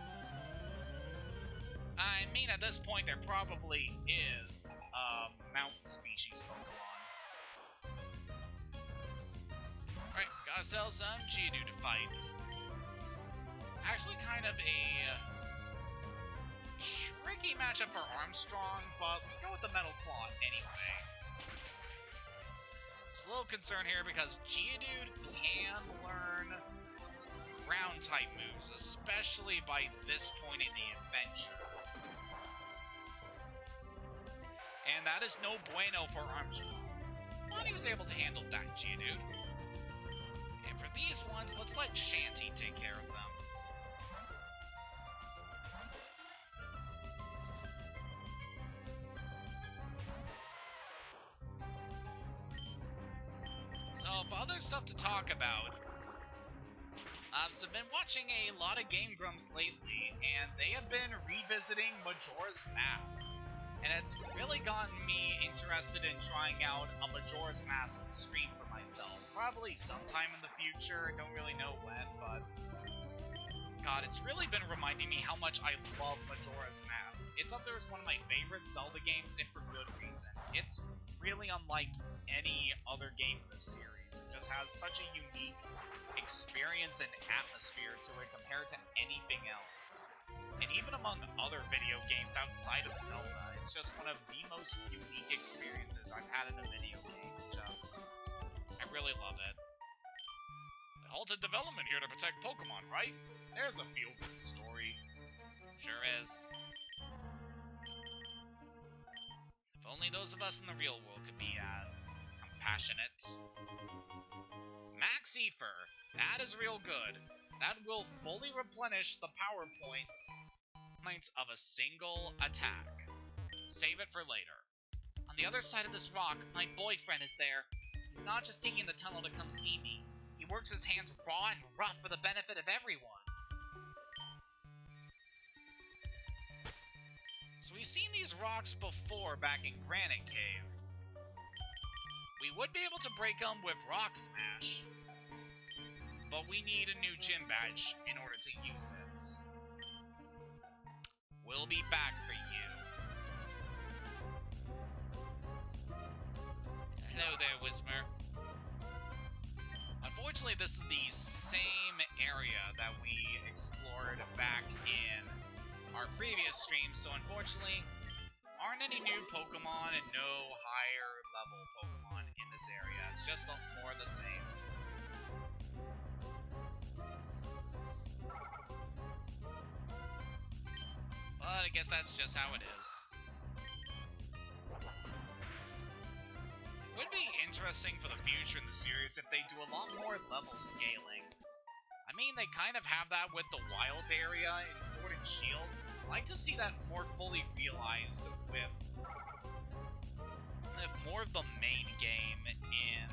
I mean, at this point, there probably is a mountain species Pokemon. Alright, gotta sell some Geodude to fight. Actually, kind of a tricky matchup for Armstrong, but let's go with the Metal Claw anyway. Just a little concern here because Geodude can learn ground-type moves, especially by this point in the adventure. And that is no bueno for Armstrong. But he was able to handle that Geodude. And for these ones, let's let Shanty take care of them. So, for other stuff to talk about, I've been watching a lot of Game Grumps lately, and they have been revisiting Majora's Mask. And it's really gotten me interested in trying out a Majora's Mask stream for myself. Probably sometime in the future, I don't really know when, but God, it's really been reminding me how much I love Majora's Mask. It's up there as one of my favorite Zelda games, and for good reason. It's really unlike any other game in this series. It just has such a unique experience and atmosphere to it compared to anything else. And even among other video games outside of Zelda, it's just one of the most unique experiences I've had in a video game. I really love it. They halted development here to protect Pokemon, right? There's a feel-good story. Sure is. If only those of us in the real world could be as compassionate. Max Ether. That is real good. That will fully replenish the power points of a single attack. Save it for later. On the other side of this rock, my boyfriend is there. He's not just taking the tunnel to come see me. He works his hands raw and rough for the benefit of everyone. So we've seen these rocks before back in Granite Cave. We would be able to break them with Rock Smash, but we need a new gym badge in order to use it. We'll be back for you. Hello there, Whismer. Unfortunately, this is the same area that we explored back in our previous stream, so unfortunately, aren't any new Pokemon and no higher level Pokemon in this area. It's just more of the same. But I guess that's just how it is. It would be interesting for the future in the series if they do a lot more level scaling. I mean, they kind of have that with the wild area in Sword and Shield. I'd like to see that more fully realized with more of the main game in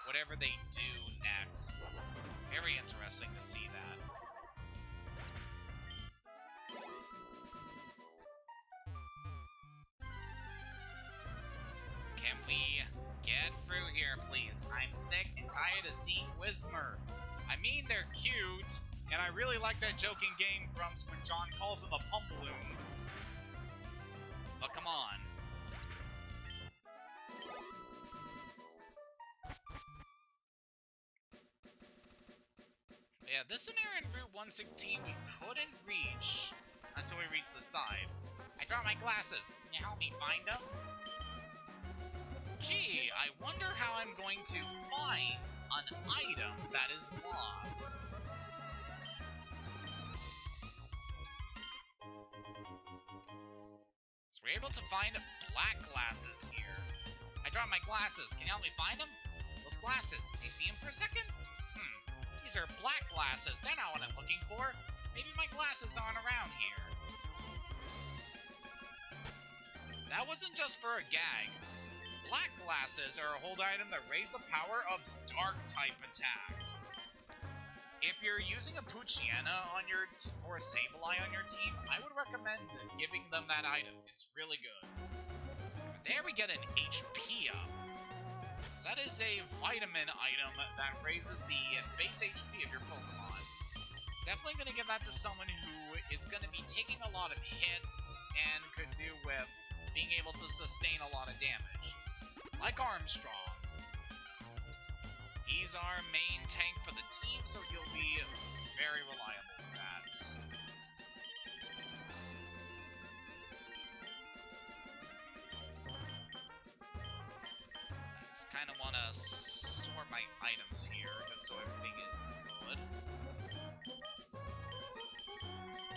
whatever they do next. Very interesting to see that. Can we get through here, please? I'm sick and tired of seeing Whismer. I mean, they're cute, and I really like that joke in Game Grumps when John calls him a Pumpaloon. But come on. Yeah, this scenario in Route 116 we couldn't reach until we reached the side. I dropped my glasses. Can you help me find them? Gee, I wonder how I'm going to find an item that is lost. So we're able to find black glasses here. I dropped my glasses. Can you help me find them? Those glasses. Can you see them for a second? These are black glasses. They're not what I'm looking for. Maybe my glasses aren't around here. That wasn't just for a gag. Black glasses are a hold item that raise the power of dark-type attacks. If you're using a Poochyena on your or a Sableye on your team, I would recommend giving them that item. It's really good. There we get an HP up. So that is a vitamin item that raises the base HP of your Pokemon. Definitely going to give that to someone who is going to be taking a lot of hits and could do with being able to sustain a lot of damage. Like Armstrong. He's our main tank for the team, so he'll be very reliable with that. Just kind of want to sort my items here, just so everything is good.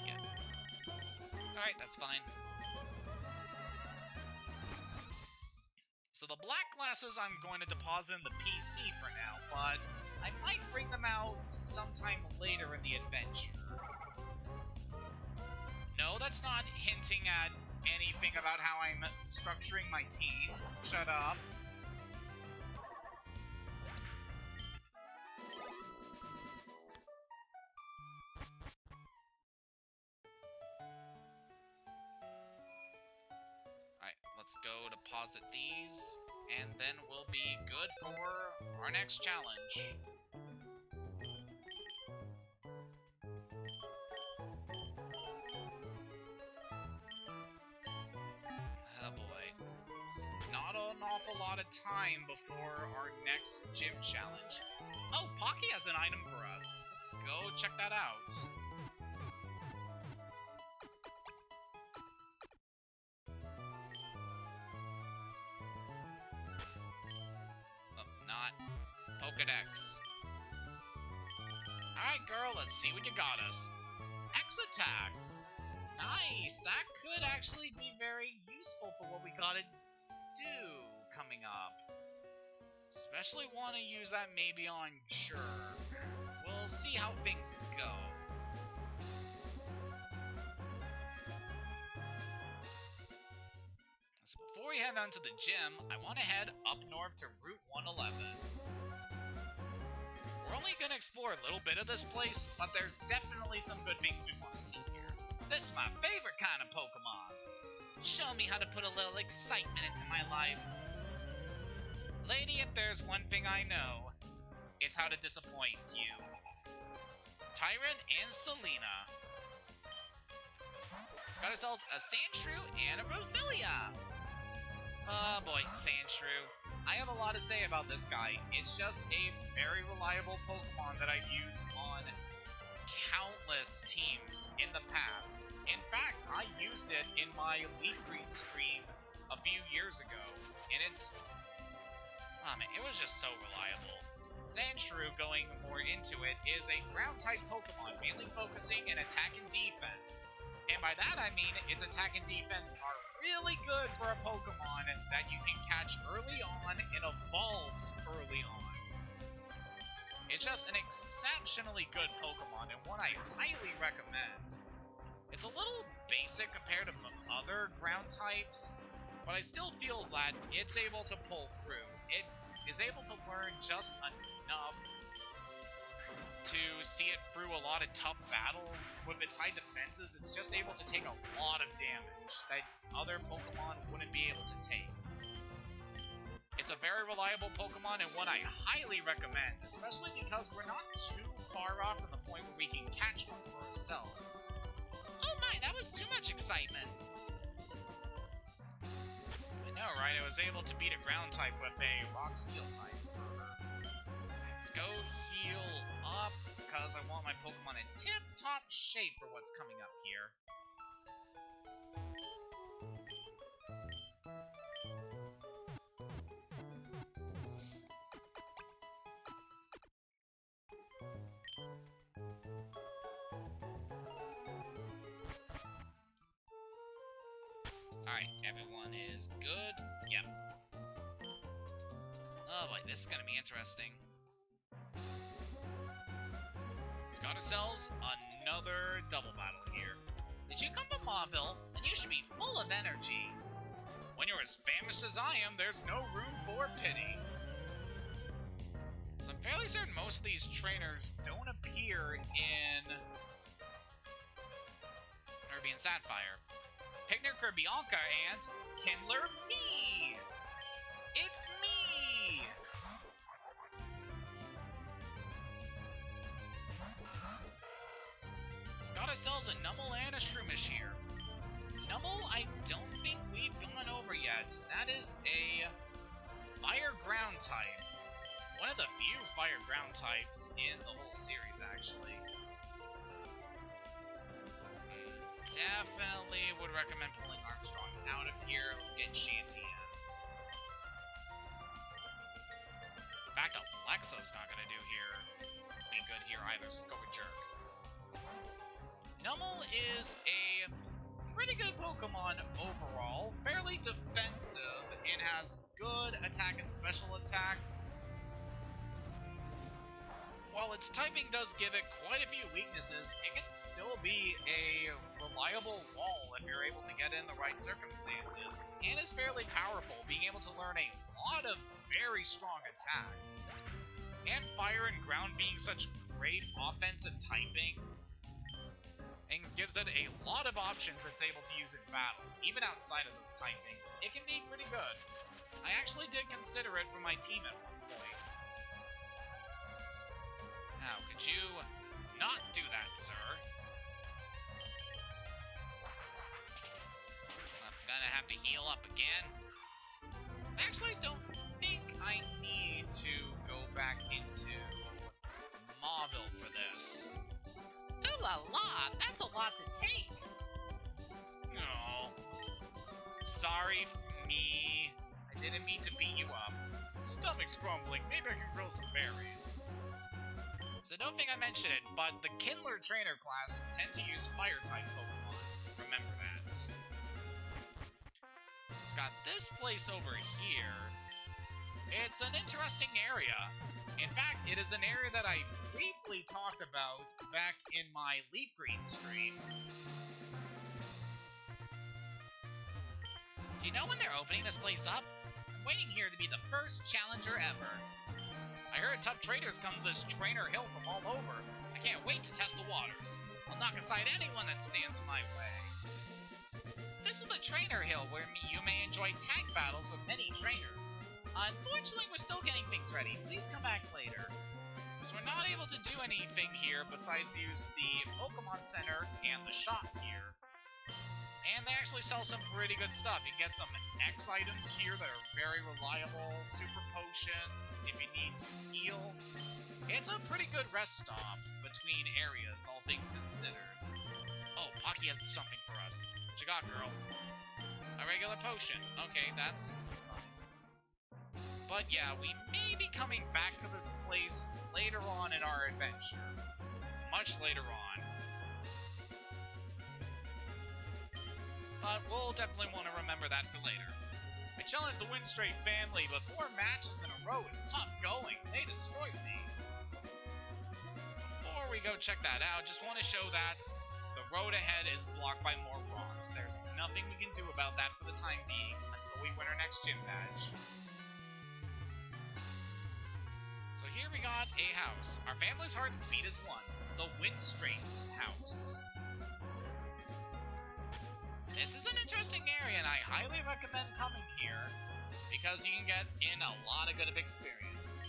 Yeah. Alright, that's fine. So the black glasses I'm going to deposit in the PC for now, but I might bring them out sometime later in the adventure. No, that's not hinting at anything about how I'm structuring my team. Shut up. Let's go deposit these, and then we'll be good for our next challenge. Oh boy. Not an awful lot of time before our next gym challenge. Oh, Pocky has an item for us. Let's go check that out. Pokedex. Alright, girl, let's see what you got us. X-Attack. Nice! That could actually be very useful for what we gotta do coming up. Especially want to use that maybe on Jerk. We'll see how things go. So before we head on to the gym, I want to head up north to Route 111. We're only going to explore a little bit of this place, but there's definitely some good things we want to see here. This is my favorite kind of Pokemon. Show me how to put a little excitement into my life. Lady, if there's one thing I know, it's how to disappoint you. Tyrant and Selena. It's got ourselves a Sandshrew and a Roselia. Oh boy, Sandshrew. I have a lot to say about this guy. It's just a very reliable Pokemon that I've used on countless teams in the past. In fact, I used it in my Leaf Green stream a few years ago, and it's... oh man, it was just so reliable. Sandshrew, going more into it, is a ground-type Pokemon, mainly focusing in attack and defense. And by that I mean its attack and defense are really good for a Pokemon that you can catch early on and evolves early on. It's just an exceptionally good Pokemon and one I highly recommend. It's a little basic compared to other ground types, but I still feel that it's able to pull through. It is able to learn just enough to see it through a lot of tough battles. With its high defenses, it's just able to take a lot of damage that other Pokemon wouldn't be able to take. It's a very reliable Pokemon and one I highly recommend, especially because we're not too far off from the point where we can catch one for ourselves. Oh my, that was too much excitement! I know, right? I was able to beat a ground type with a rock steel type. Let's go heal up, because I want my Pokemon in tip-top shape for what's coming up here. Alright, everyone is good. Yep. Oh boy, this is gonna be interesting. We've got ourselves another double battle here. Did you come to Mauville? Then you should be full of energy. When you're as famished as I am, there's no room for pity. So I'm fairly certain most of these trainers don't appear in Ruby and Sapphire. Picnicker Bianca and Kindler me! It's me! It's got ourselves a Numel and a Shroomish here. Numel, I don't think we've gone over yet. That is a Fire Ground type. One of the few Fire Ground types in the whole series, actually. Definitely would recommend pulling Armstrong out of here. Let's get Shanty in. In fact, Alexa's not going to be good here either, so let's go with Jerk. Numel is a pretty good Pokemon overall, fairly defensive, and has good attack and special attack. While its typing does give it quite a few weaknesses, it can still be a reliable wall if you're able to get in the right circumstances, and is fairly powerful, being able to learn a lot of very strong attacks. And Fire and Ground being such great offensive typings, gives it a lot of options it's able to use in battle, even outside of those typings. It can be pretty good. I actually did consider it for my team at one point. How could you not do that, sir? I'm gonna have to heal up again. I actually don't think I need to go back into Mauville for this. Ooh la la, that's a lot to take. No. Sorry, me. I didn't mean to beat you up. Stomach's grumbling. Maybe I can grill some berries. So don't think I mentioned it, but the Kindler trainer class tend to use fire-type Pokemon. Remember that. It's got this place over here. It's an interesting area. In fact, it is an area that I briefly talked about back in my Leaf Green stream. Do you know when they're opening this place up? I'm waiting here to be the first challenger ever. I heard tough traders come to this trainer hill from all over. I can't wait to test the waters. I'll knock aside anyone that stands in my way. This is the trainer hill where you may enjoy tag battles with many trainers. Unfortunately, we're still getting things ready. Please come back later. So we're not able to do anything here besides use the Pokemon Center and the shop here. And they actually sell some pretty good stuff. You can get some X items here that are very reliable, super potions if you need to heal. It's a pretty good rest stop between areas, all things considered. Oh, Pocky has something for us. What you got, girl? A regular potion. Okay, that's fine. But yeah, we may be coming back to this place later on in our adventure. Much later on. But we'll definitely want to remember that for later. I challenged the Windstray family, but 4 matches in a row is tough going. They destroyed me. Before we go check that out, just want to show that the road ahead is blocked by more rocks. There's nothing we can do about that for the time being until we win our next gym badge. So here we got a house. Our family's hearts beat as one. The Windstray's house. This is an interesting area, and I highly recommend coming here because you can get in a lot of good experience.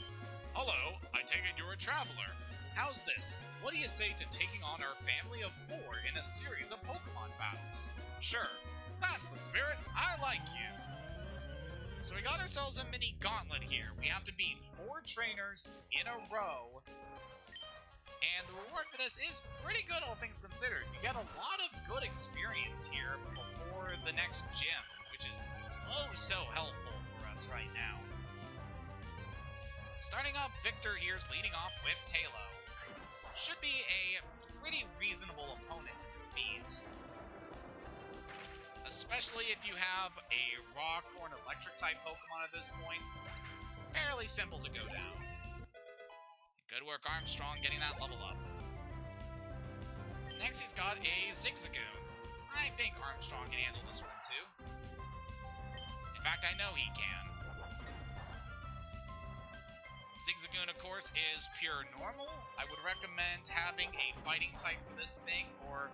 Hello, I take it you're a traveler. How's this? What do you say to taking on our family of 4 in a series of Pokemon battles? Sure, that's the spirit. I like you. So we got ourselves a mini gauntlet here. We have to beat 4 trainers in a row. And the reward for this is pretty good, all things considered. You get a lot of good experience here before the next gym, which is oh so helpful for us right now. Starting up, Victor here's leading off with Talo. Should be a pretty reasonable opponent to defeat. Especially if you have a rock or an electric type Pokemon at this point. Fairly simple to go down. Good work, Armstrong, getting that level up. Next, he's got a Zigzagoon. I think Armstrong can handle this one, too. In fact, I know he can. Zigzagoon, of course, is pure normal. I would recommend having a fighting type for this thing, or,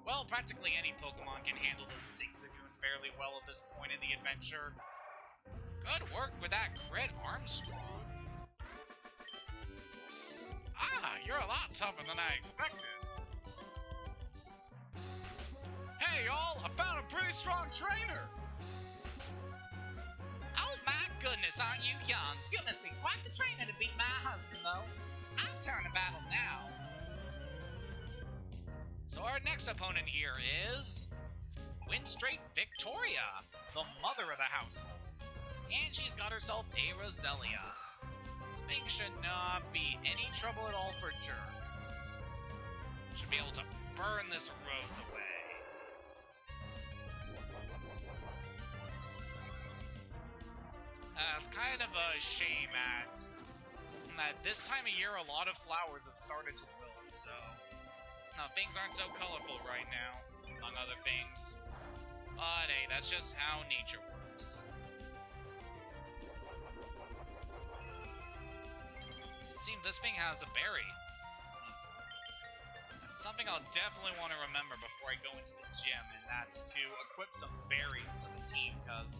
well, practically any Pokemon can handle the Zigzagoon fairly well at this point in the adventure. Good work with that crit, Armstrong. Ah, you're a lot tougher than I expected. Hey, y'all, I found a pretty strong trainer. Oh my goodness, aren't you young? You must be quite the trainer to beat my husband, though. It's my turn to battle now. So our next opponent here is Windstray Victoria, the mother of the household. And she's got herself a Roselia. This thing should not be any trouble at all for Jerk. Should be able to burn this rose away. It's kind of a shame that this time of year a lot of flowers have started to wilt, so things aren't so colorful right now, among other things. But hey, that's just how nature works. It seems this thing has a berry. That's something I'll definitely want to remember before I go into the gym, and that's to equip some berries to the team, because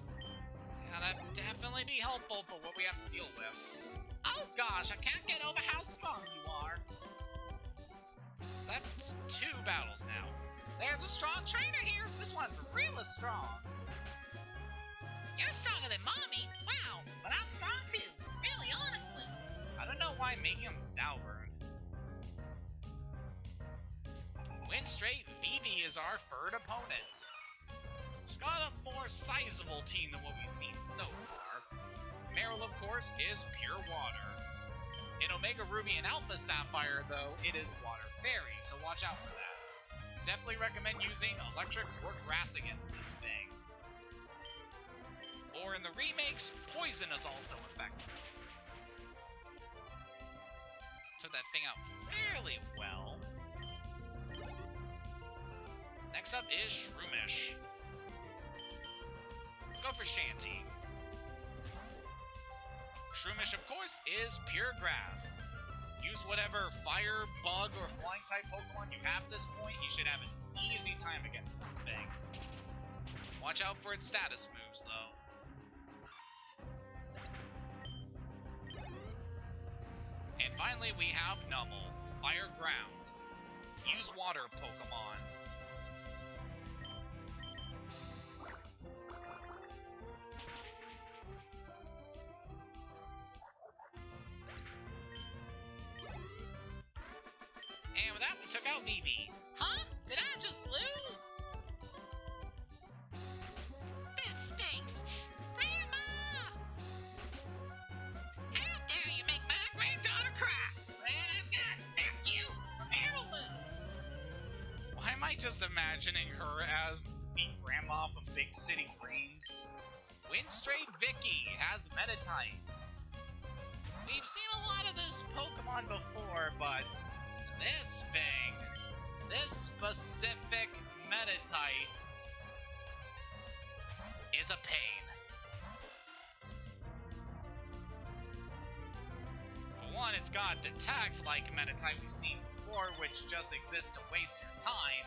that'd definitely be helpful for what we have to deal with. Oh gosh, I can't get over how strong you are. So that's 2 battles now. There's a strong trainer here. This one's really strong. You're stronger than Mommy. Wow, but I'm strong too. Really, honestly. I don't know why I'm making him Salburn. Windstray Vivi is our 3rd opponent. She's got a more sizable team than what we've seen so far. Emerald, of course, is pure water. In Omega Ruby and Alpha Sapphire, though, it is Water Fairy, so watch out for that. Definitely recommend using Electric or Grass against this thing. Or in the remakes, Poison is also effective. Took that thing out fairly well. Next up is Shroomish. Let's go for Shanty. Shroomish, of course, is pure grass. Use whatever fire, bug, or flying type Pokemon you have at this point. You should have an easy time against this thing. Watch out for its status moves, though. And finally, we have Numel, Fire Ground. Use water Pokemon. And with that, we took out Vivi. Huh? Did I just lose? This stinks! Grandma! How dare you make my granddaughter cry? Man, I'm gonna smack you! Prepare to lose! Why am I just imagining her as the grandma from Big City Greens? Windstrayed Vicky has Meditite. We've seen a lot of this Pokemon before, but this thing, this specific Meditite, is a pain. For one, it's got Detect like Meditite we've seen before, which just exists to waste your time.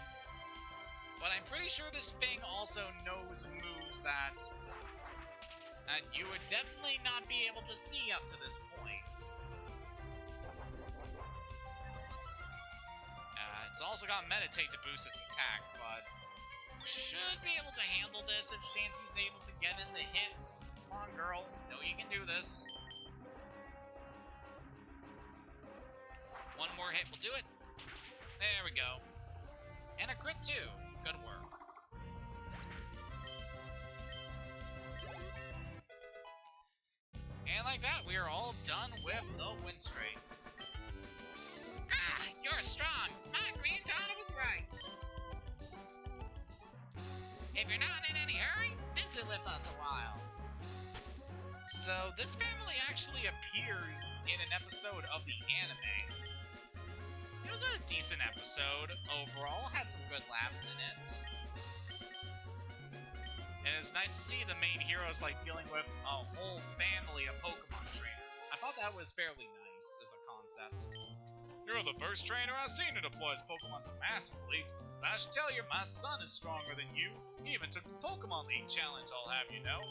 But I'm pretty sure this thing also knows moves that you would definitely not be able to see up to this point. It's also got Meditate to boost its attack, but should be able to handle this if Shanty's able to get in the hits. Come on, girl. Know you can do this. One more hit will do it. There we go. And a crit too. Good work. And like that, we are all done with the Windstraits. Ah, you're strong! My granddaughter was right! If you're not in any hurry, visit with us a while. So, this family actually appears in an episode of the anime. It was a decent episode overall, had some good laughs in it. And it's nice to see the main heroes like dealing with a whole family of Pokemon trainers. I thought that was fairly nice as a concept. You're the first trainer I've seen who deploys Pokemon so massively. But I should tell you, my son is stronger than you. He even took the Pokemon League challenge, I'll have you know.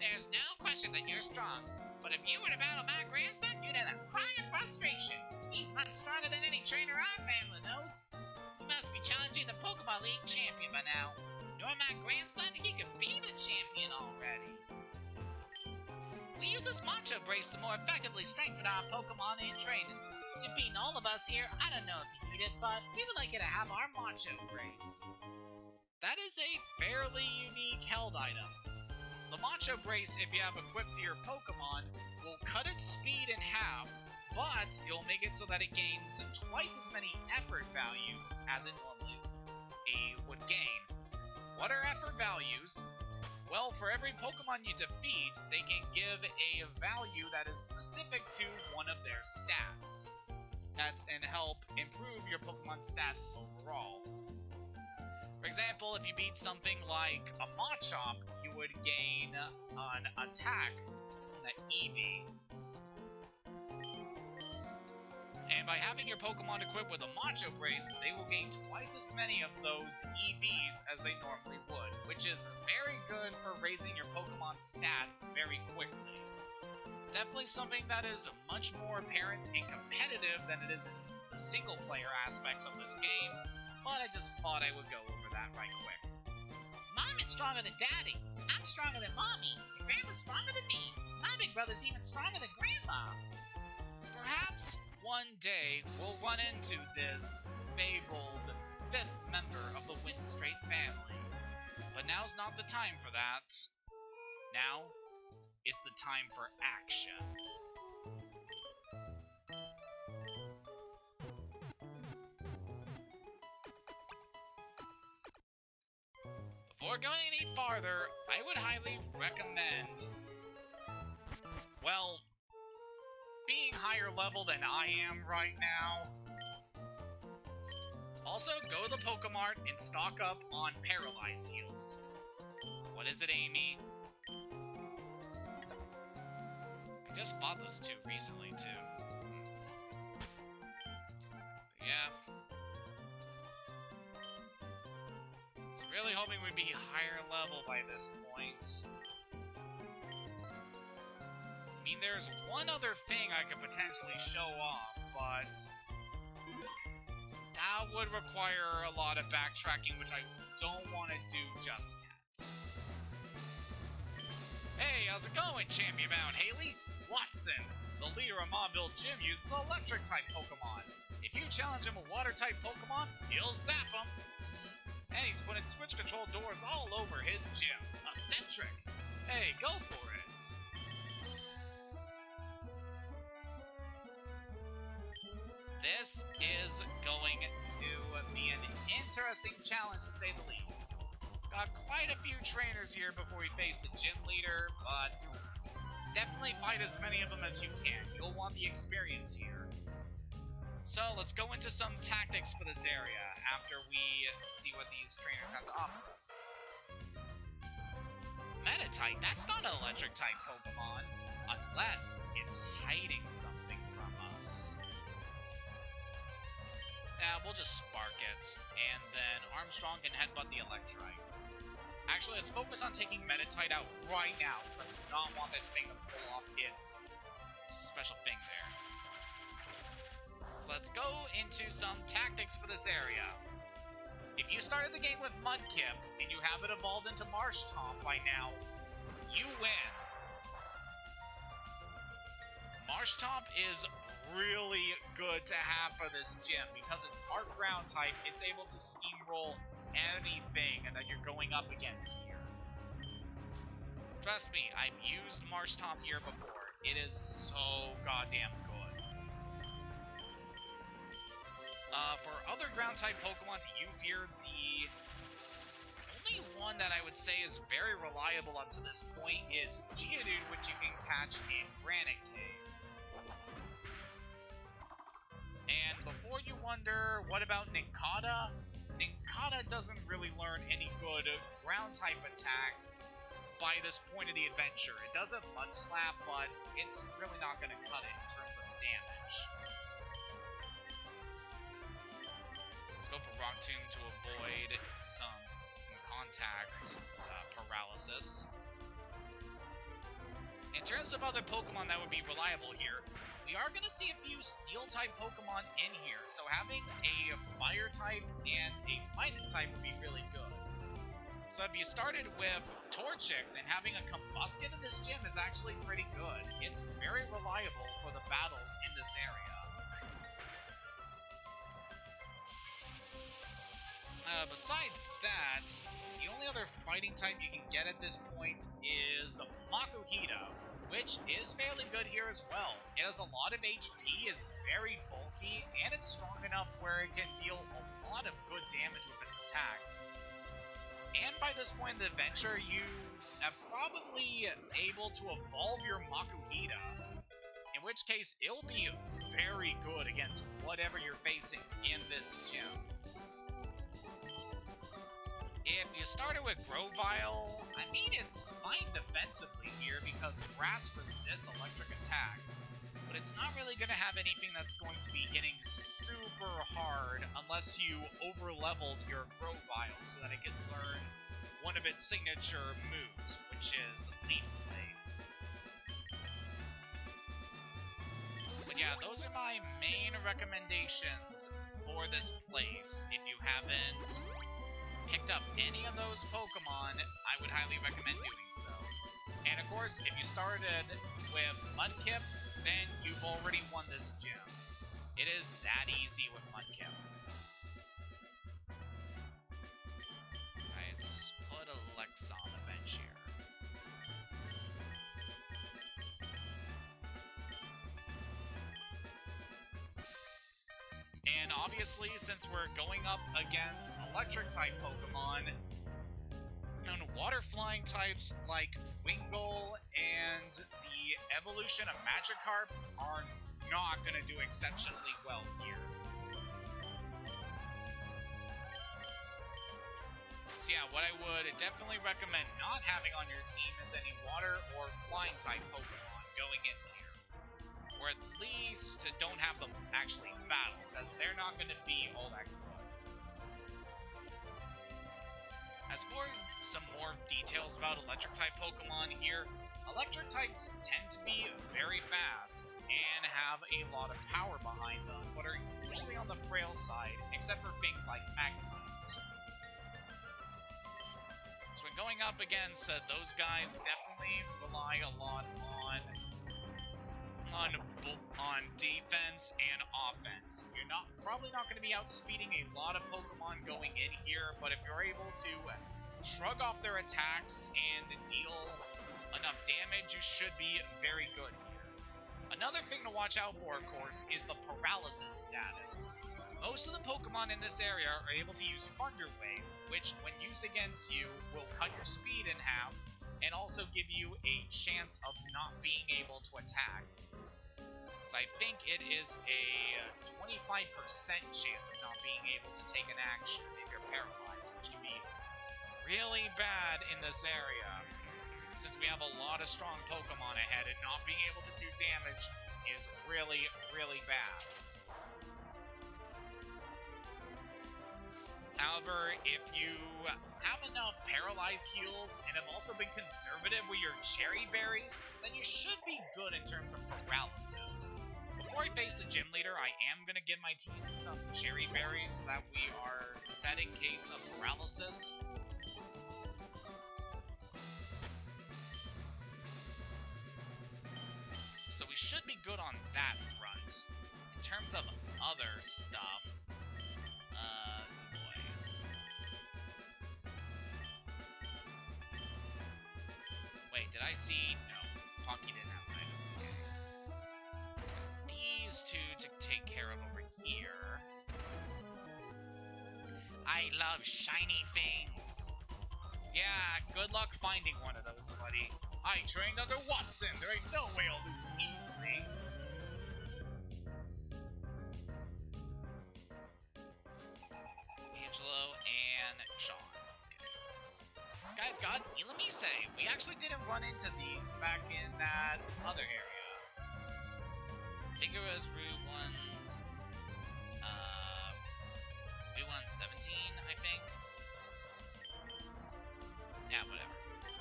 There's no question that you're strong. But if you were to battle my grandson, you'd end up crying in frustration. He's much stronger than any trainer our family knows. He must be challenging the Pokemon League champion by now. Knowing my grandson, he could be the champion already. We use this Macho Brace to more effectively strengthen our Pokemon in training. To beating all of us here, I don't know if you need it, but we would like you to have our Macho Brace. That is a fairly unique held item. The Macho Brace, if you have equipped to your Pokemon, will cut its speed in half, but it'll make it so that it gains twice as many effort values as it normally would gain. What are effort values? Well, for every Pokemon you defeat, they can give a value that is specific to one of their stats. And help improve your Pokemon stats overall. For example, if you beat something like a Machop, you would gain an attack, an EV. And by having your Pokemon equipped with a Macho Brace, they will gain twice as many of those EVs as they normally would, which is very good for raising your Pokemon stats very quickly. It's definitely something that is much more apparent and competitive than it is in the single-player aspects of this game, but I just thought I would go over that right quick. Mom is stronger than Daddy. I'm stronger than Mommy. And Grandma's stronger than me. My big brother's even stronger than Grandma. Perhaps one day we'll run into this fabled fifth member of the Windstrait family, but now's not the time for that. Now, is the time for action. Before going any farther, I would highly recommend, well, being higher level than I am right now. Also, go to the Pokemart and stock up on Paralyze heals. What is it, Amy? I just fought those two recently, too. But yeah. I was really hoping we'd be higher level by this point. I mean, there's one other thing I could potentially show off, but that would require a lot of backtracking, which I don't want to do just yet. Hey, how's it going, Champion Bound Haley? Watson, the leader of Mauville Gym, uses Electric-type Pokemon. If you challenge him with Water-type Pokemon, he'll zap him. And he's putting switch control doors all over his gym. Eccentric. Hey, go for it. This is going to be an interesting challenge, to say the least. Got quite a few trainers here before we face the gym leader, but definitely fight as many of them as you can. You'll want the experience here. So let's go into some tactics for this area after we see what these trainers have to offer us. Meta-type, that's not an electric-type Pokemon, unless it's hiding something from us. We'll just Spark it, and then Armstrong can headbutt the Electrite. Actually, let's focus on taking Meta-type out right now, because I do not want that thing to pull off its special thing there. So let's go into some tactics for this area. If you started the game with Mudkip, and you have it evolved into Marshtomp by now, you win. Marshtomp is really good to have for this gym, because it's part ground type, it's able to steamroll anything that you're going up against here. Trust me, I've used Marshtomp here before. It is so goddamn good. For other ground-type Pokemon to use here, the only one that I would say is very reliable up to this point is Geodude, which you can catch in Granite Cave. And before you wonder, what about Nincada? Nincada doesn't really learn any good ground-type attacks by this point of the adventure. It does have Mud Slap, but it's really not going to cut it in terms of damage. Let's go for Rock Tomb to avoid some contact paralysis. In terms of other Pokemon that would be reliable here, we are going to see a few Steel-type Pokemon in here, so having a Fire-type and a Fighting-type would be really good. So if you started with Torchic, then having a Combusken in this gym is actually pretty good. It's very reliable for the battles in this area. Besides that, the only other fighting type you can get at this point is Makuhita, which is fairly good here as well. It has a lot of HP, is very bulky, and it's strong enough where it can deal a lot of good damage with its attacks. And by this point in the adventure, you are probably able to evolve your Makuhita, in which case it'll be very good against whatever you're facing in this gym. If you started with Grovyle, I mean, it's fine defensively here because grass resists electric attacks, but it's not really going to have anything that's going to be hitting super hard unless you over-leveled your Grovyle so that it can learn one of its signature moves, which is Leaf Blade. But yeah, those are my main recommendations for this place. If you haven't picked up any of those Pokemon, I would highly recommend doing so. And of course, if you started with Mudkip, then you've already won this gym. It is that easy with Mudkip. Alright, let's put Alexa on the bench here. And obviously, since we're going up against electric-type Pokemon, and water-flying types like Wingull and the evolution of Magikarp are not going to do exceptionally well here. So yeah, what I would definitely recommend not having on your team is any water or flying type Pokemon going in here. Or at least don't have them actually battle, because they're not going to be all that good. As for some more details about electric type Pokemon here, electric types tend to be very fast and have a lot of power behind them, but are usually on the frail side, except for things like Magma. So when going up against those guys, definitely rely a lot on defense and offense. You're probably not going to be outspeeding a lot of Pokemon going in here, but if you're able to shrug off their attacks and deal enough damage, you should be very good here. Another thing to watch out for, of course, is the paralysis status. Most of the Pokemon in this area are able to use Thunder Wave, which, when used against you, will cut your speed in half, and also give you a chance of not being able to attack. So I think it is a 25% chance of not being able to take an action if you're paralyzed, which can be really bad in this area, since we have a lot of strong Pokemon ahead, and not being able to do damage is really, really bad. However, if you have enough paralyzed heals and have also been conservative with your cherry berries, then you should be good in terms of paralysis. Before I face the gym leader, I am going to give my team some cherry berries so that we are set in case of paralysis. So we should be good on that front. In terms of other stuff, wait, did I see? No, Pocky didn't have an item. Okay. So these two to take care of over here. I love shiny things. Yeah, good luck finding one of those, buddy. I trained under Watson. There ain't no way I'll lose easily. Angelo and Sean. This guy's got Ilamise. We actually didn't run into these back in that other area. I think it was Route 117, I think. Yeah, whatever.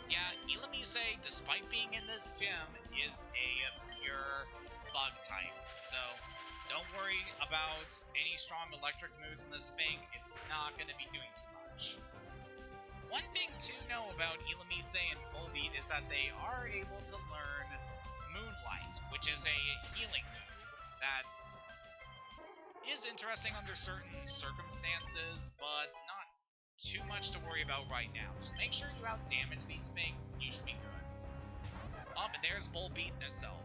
Yeah, Ilamise, despite being in this gym, is a pure bug type. So don't worry about any strong electric moves in this thing. It's not going to be doing too much. One thing to know about Ilamise and Volbeat is that they are able to learn Moonlight, which is a healing move that is interesting under certain circumstances, but not too much to worry about right now. Just make sure you out-damage these things, and you should be good. Oh, and there's Volbeat itself.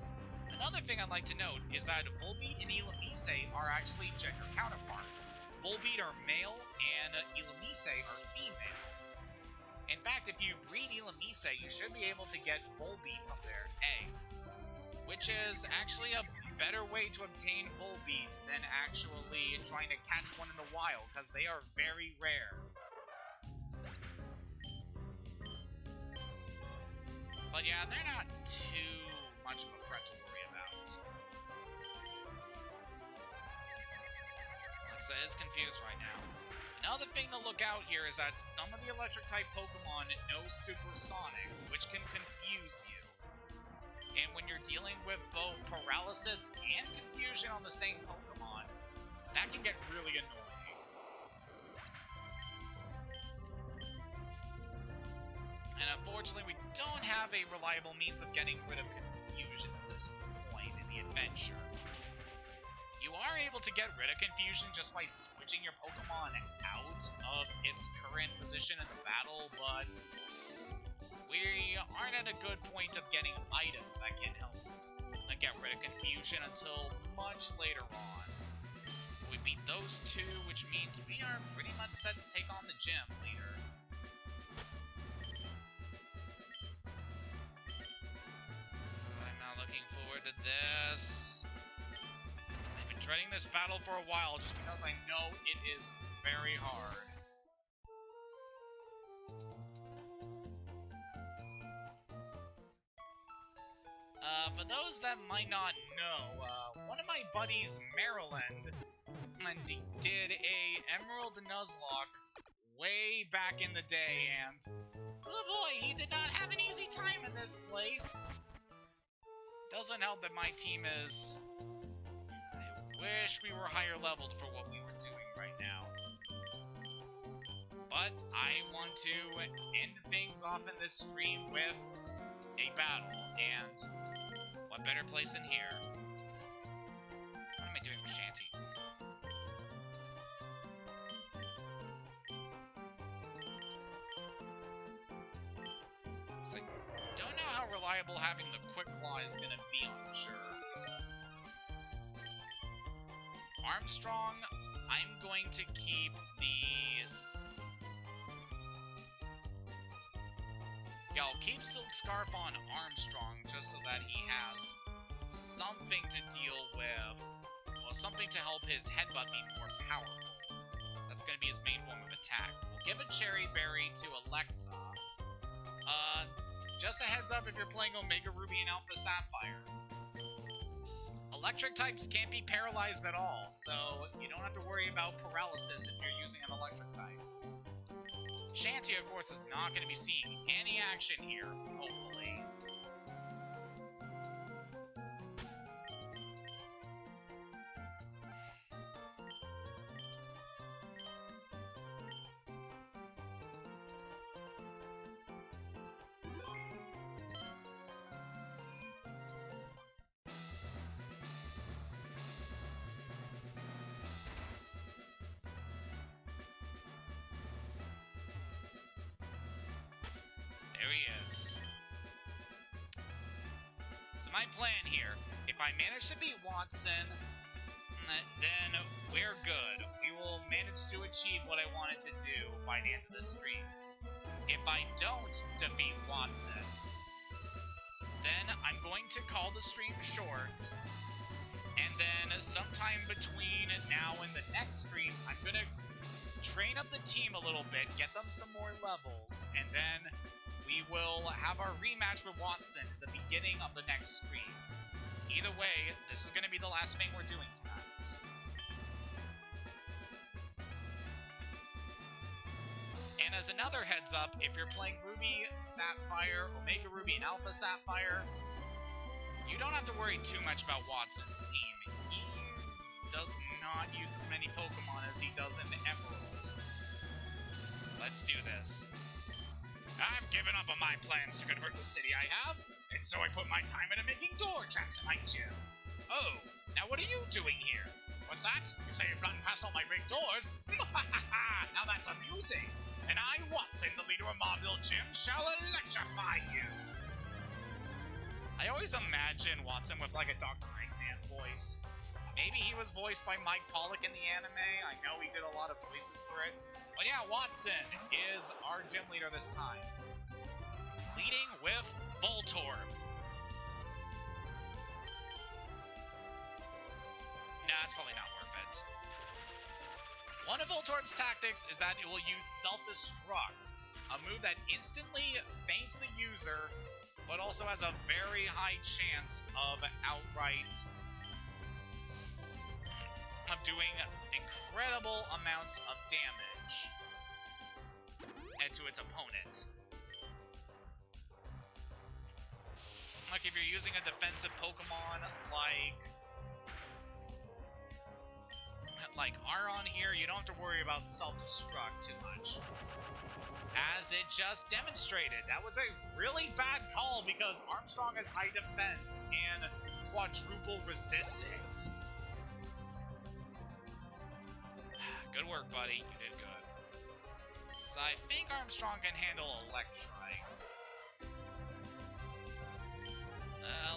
Another thing I'd like to note is that Volbeat and Ilamise are actually gender counterparts. Volbeat are male, and Ilamise are female. In fact, if you breed Ilamise, you should be able to get Volbeat from their eggs, which is actually a better way to obtain Volbeats than actually trying to catch one in the wild, because they are very rare. But yeah, they're not too much of a threat to worry about. Alexa is confused right now. Another thing to look out here is that some of the electric-type Pokemon know Supersonic, which can confuse you. And when you're dealing with both paralysis and confusion on the same Pokemon, that can get really annoying. And unfortunately, we don't have a reliable means of getting rid of confusion at this point in the adventure. You are able to get rid of confusion just by switching your Pokemon out of its current position in the battle, but we aren't at a good point of getting items that can help get rid of confusion until much later on. We beat those two, which means we are pretty much set to take on the gym leader. I'm not looking forward to this. I've been dreading this battle for a while just because I know it is very hard. For those that might not know, one of my buddies, Maryland, did a Emerald Nuzlocke way back in the day, and oh boy, he did not have an easy time in this place. Doesn't help that my team is... I wish we were higher leveled for what we were doing right now. But I want to end things off in this stream with a battle, and what better place than here? What am I doing with Shanty? So I don't know how reliable having the Quick Claw is gonna be on sure. Armstrong, I'm going to keep these. Yeah, I'll keep Silk Scarf on Armstrong just so that he has something to deal with, well, something to help his headbutt be more powerful. That's going to be his main form of attack. We'll give a Cherry Berry to Alexa. Just a heads up if you're playing Omega Ruby and Alpha Sapphire. Electric types can't be paralyzed at all, so you don't have to worry about paralysis if you're using an electric type. Shanty, of course, is not going to be seeing any action here, hopefully. There he is. So my plan here, if I manage to beat Watson, then we're good. We will manage to achieve what I wanted to do by the end of the stream. If I don't defeat Watson, then I'm going to call the stream short, and then sometime between now and the next stream, I'm going to train up the team a little bit, get them some more levels, and then we will have our rematch with Watson at the beginning of the next stream. Either way, this is going to be the last thing we're doing tonight. And as another heads up, if you're playing Ruby, Sapphire, Omega Ruby, and Alpha Sapphire, you don't have to worry too much about Watson's team. He does not use as many Pokemon as he does in Emerald. Let's do this. I've given up on my plans to convert the city I have, and so I put my time into making door traps in my gym. Oh, now what are you doing here? What's that? You say you've gotten past all my rigged doors? Now that's amusing. And I, Watson, the leader of Mauville Gym, shall electrify you. I always imagine Watson with like a Dr. Eggman voice. Maybe he was voiced by Mike Pollock in the anime. I know he did a lot of voices for it. But yeah, Watson is our gym leader this time. Leading with Voltorb. Nah, it's probably not worth it. One of Voltorb's tactics is that it will use Self-Destruct, a move that instantly faints the user, but also has a very high chance of outright doing incredible amounts of damage to its opponent. Like if you're using a defensive Pokemon like Aron here, you don't have to worry about self-destruct too much. As it just demonstrated, that was a really bad call because Armstrong has high defense and quadruple resists it. Good work, buddy. You did good. So I think Armstrong can handle Electrike.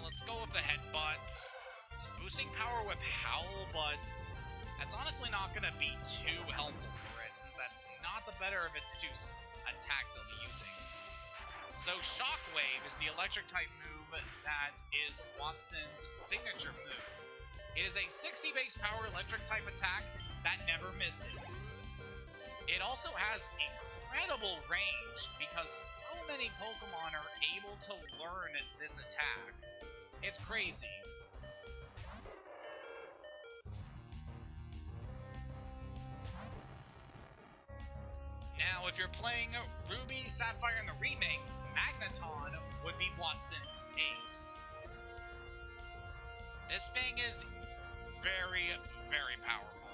Let's go with the Headbutt. It's boosting power with Howl, but That's honestly not going to be too helpful for it, since that's not the better of its two attacks it'll be using. So Shockwave is the electric type move that is Watson's signature move. It is a 60 base power electric type attack that never misses. It also has incredible range because so many Pokemon are able to learn this attack. It's crazy. Now, if you're playing Ruby, Sapphire, and the remakes, Magneton would be Watson's ace. This thing is very, very powerful.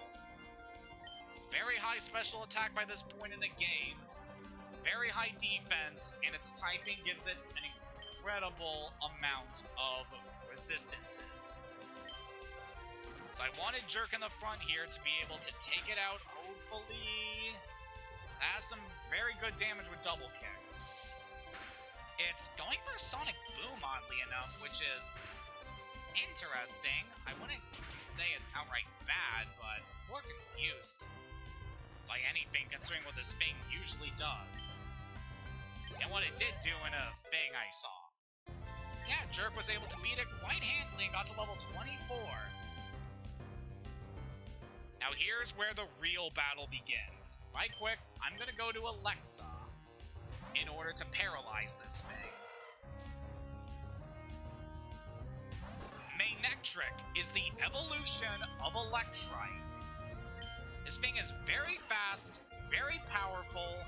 Very high special attack by this point in the game. Very high defense, and its typing gives it an incredible amount of resistances. So I wanted Jerk in the front here to be able to take it out, hopefully. Has some very good damage with double kick. It's going for Sonic Boom, oddly enough, which is interesting. I wouldn't say it's outright bad, but more confused by anything considering what this thing usually does. And what it did do in a thing I saw. Yeah, Jerk was able to beat it quite handily and got to level 24. Now here's where the real battle begins. Right quick, I'm going to go to Alexa in order to paralyze this thing. Manectric is the evolution of Electrike. This thing is very fast, very powerful.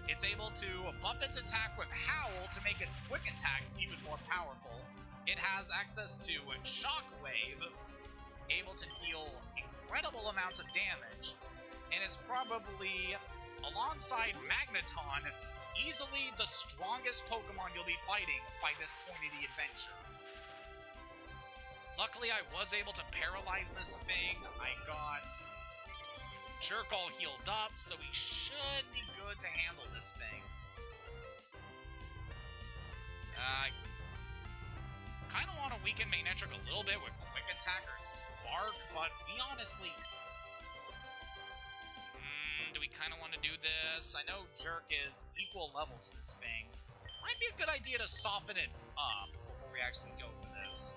It's able to buff its attack with Howl to make its quick attacks even more powerful. It has access to Shockwave, able to deal incredible amounts of damage, and is probably, alongside Magneton, easily the strongest Pokemon you'll be fighting by this point of the adventure. Luckily, I was able to paralyze this thing. I got Jerk all healed up, so we should be good to handle this thing. I kind of want to weaken Manectric a little bit with Quick Attack or Spark, but we honestly... do we kind of want to do this? I know Jerk is equal level to this thing. Might be a good idea to soften it up before we actually go for this.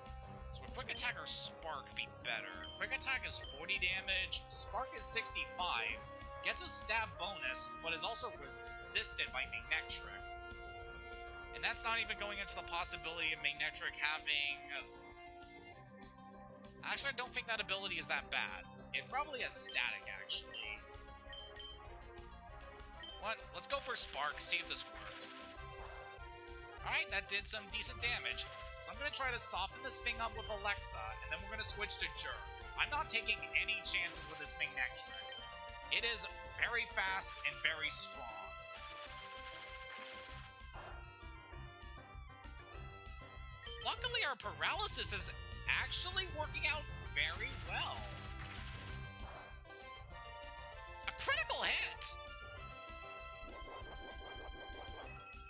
So would Quick Attack or Spark be better? Quick Attack is 40 damage, Spark is 65, gets a stab bonus, but is also resisted by Manectric. And that's not even going into the possibility of Manectric having... Actually, I don't think that ability is that bad. It probably has static, actually. What? Let's go for Spark, see if this works. Alright, that did some decent damage. So I'm going to try to soften this thing up with Alexa, and then we're going to switch to Jerk. I'm not taking any chances with this Manectric. It is very fast and very strong. Luckily, our paralysis is actually working out very well. A critical hit!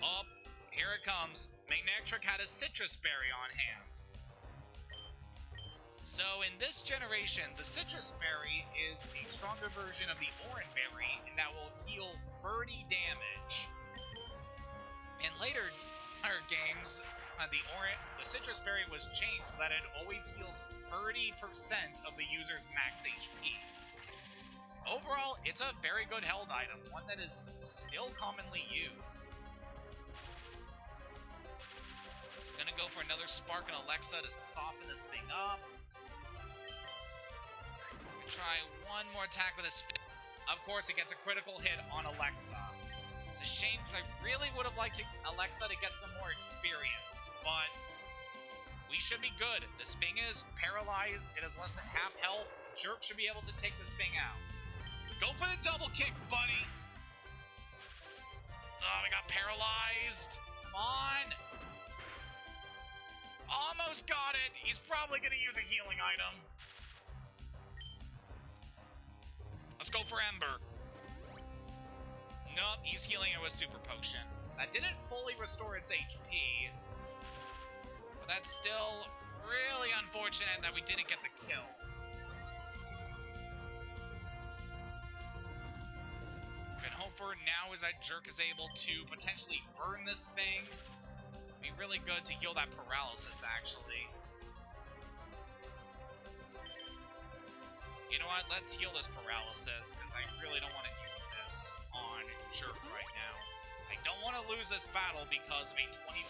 Oh, here it comes. Manectric had a Citrus Berry on hand. So in this generation, the Citrus Berry is a stronger version of the Orange Berry, and that will heal 30 damage. In later games, the Citrus Berry was changed so that it always heals 30% of the user's max HP. Overall, it's a very good held item, one that is still commonly used. Just gonna go for another Spark and Alexa to soften this thing up. Try one more attack with this. Of course, it gets a critical hit on Alexa. It's a shame because I really would have liked Alexa to get some more experience, but we should be good. This thing is paralyzed. It has less than half health. Jerk should be able to take this thing out. Go for the double kick, buddy! Oh, we got paralyzed. Come on! Almost got it! He's probably going to use a healing item. Let's go for Ember. Nope, he's healing it with Super Potion. That didn't fully restore its HP. But that's still really unfortunate that we didn't get the kill. hope for now is that Jerk is able to potentially burn this thing. Be really good to heal that paralysis, actually. You know what? Let's heal this paralysis, because I really don't want to deal with this on Jerk right now. I don't want to lose this battle because of a 25%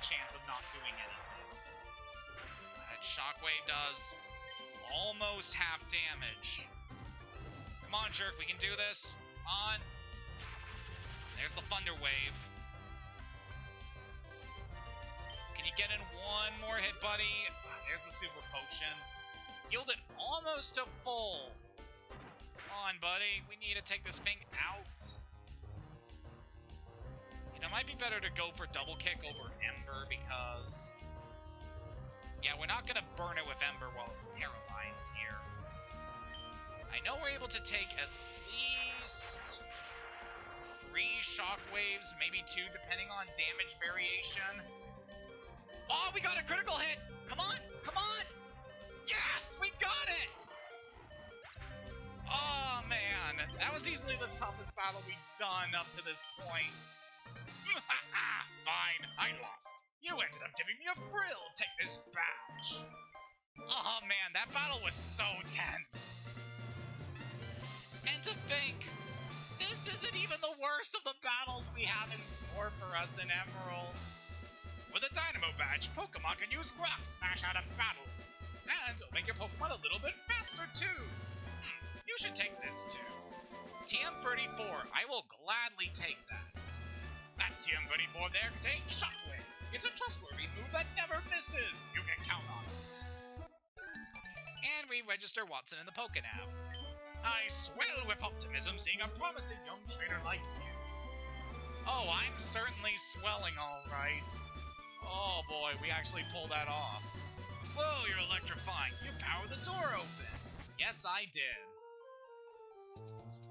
chance of not doing anything. That Shockwave does almost half damage. Come on, Jerk, we can do this. On. There's the Thunder Wave. Can you get in one more hit, buddy? There's the Super Potion. Healed it almost to full. Come on, buddy. We need to take this thing out. You know, it might be better to go for Double Kick over Ember because... yeah, we're not going to burn it with Ember while it's paralyzed here. I know we're able to take at least 3 Shockwaves, maybe 2, depending on damage variation. Oh, we got a critical hit! Come on! Come on! Yes! We got it! Oh, man. That was easily the toughest battle we've done up to this point. Fine, I lost. You ended up giving me a frill. Take this badge. Oh, man, that battle was so tense. And to think, this isn't even the worst of the battles we have in store for us in Emerald. With a Dynamo badge, Pokemon can use Rock Smash out of battle. And it'll make your Pokemon a little bit faster, too. You should take this, too. TM34, I will gladly take that. That TM34 there contains Shockwave. It's a trustworthy move that never misses. You can count on it. And we register Watson in the Pokénav. I swell with optimism seeing a promising young trainer like you. Oh, I'm certainly swelling all right. Oh boy, we actually pulled that off. Whoa, you're electrifying. You power the door open. Yes, I did.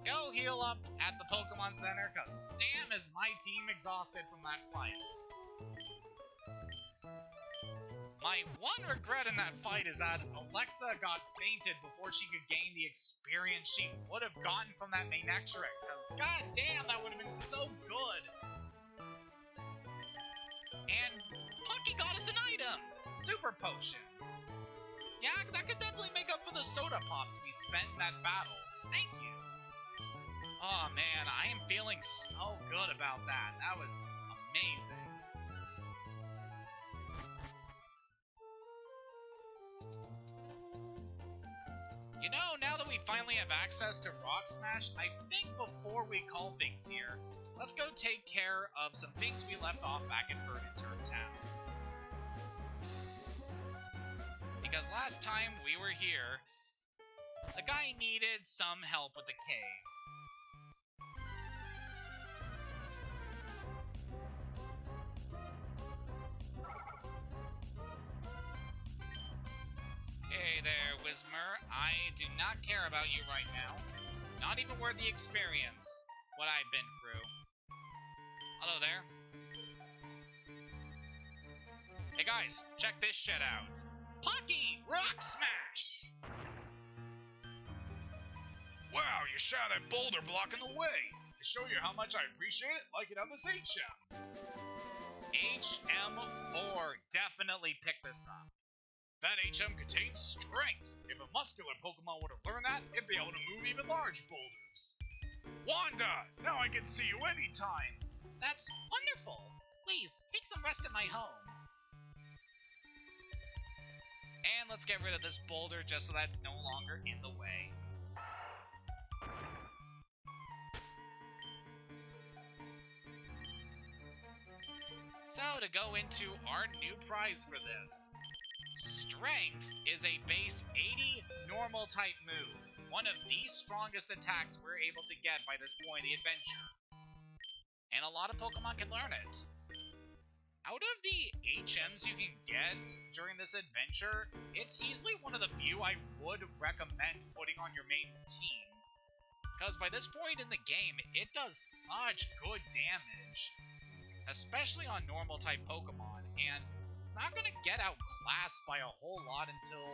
Go heal up at the Pokemon Center, because damn is my team exhausted from that fight. My one regret in that fight is that Alexa got fainted before she could gain the experience she would have gotten from that Manectric, because god damn, that would have been so good. And Punky got us an item! Super Potion. Yeah, that could definitely make up for the soda pops we spent in that battle. Thank you. Oh man, I am feeling so good about that. That was amazing. You know, now that we finally have access to Rock Smash, I think before we call things here, let's go take care of some things we left off back in Hoenn Town. Because last time we were here, the guy needed some help with the cave. Hey there, Whismer. I do not care about you right now. Not even worth the experience, what I've been through. Hello there. Hey guys, check this shit out. Pocky! Rock Smash! Wow, you shot that boulder blocking the way. To show you how much I appreciate it, like it on this HM. HM4, definitely pick this up. That HM contains strength. If a muscular Pokemon would have learned that, it'd be able to move even large boulders. Wanda, now I can see you anytime. That's wonderful. Please, take some rest at my home. And let's get rid of this boulder just so that's no longer in the way. So, to go into our new prize for this. Strength is a base 80 normal type move. One of the strongest attacks we're able to get by this point in the adventure. And a lot of Pokemon can learn it. Out of the HMs you can get during this adventure, it's easily one of the few I would recommend putting on your main team. Because by this point in the game, it does such good damage. Especially on normal type Pokemon, and it's not going to get outclassed by a whole lot until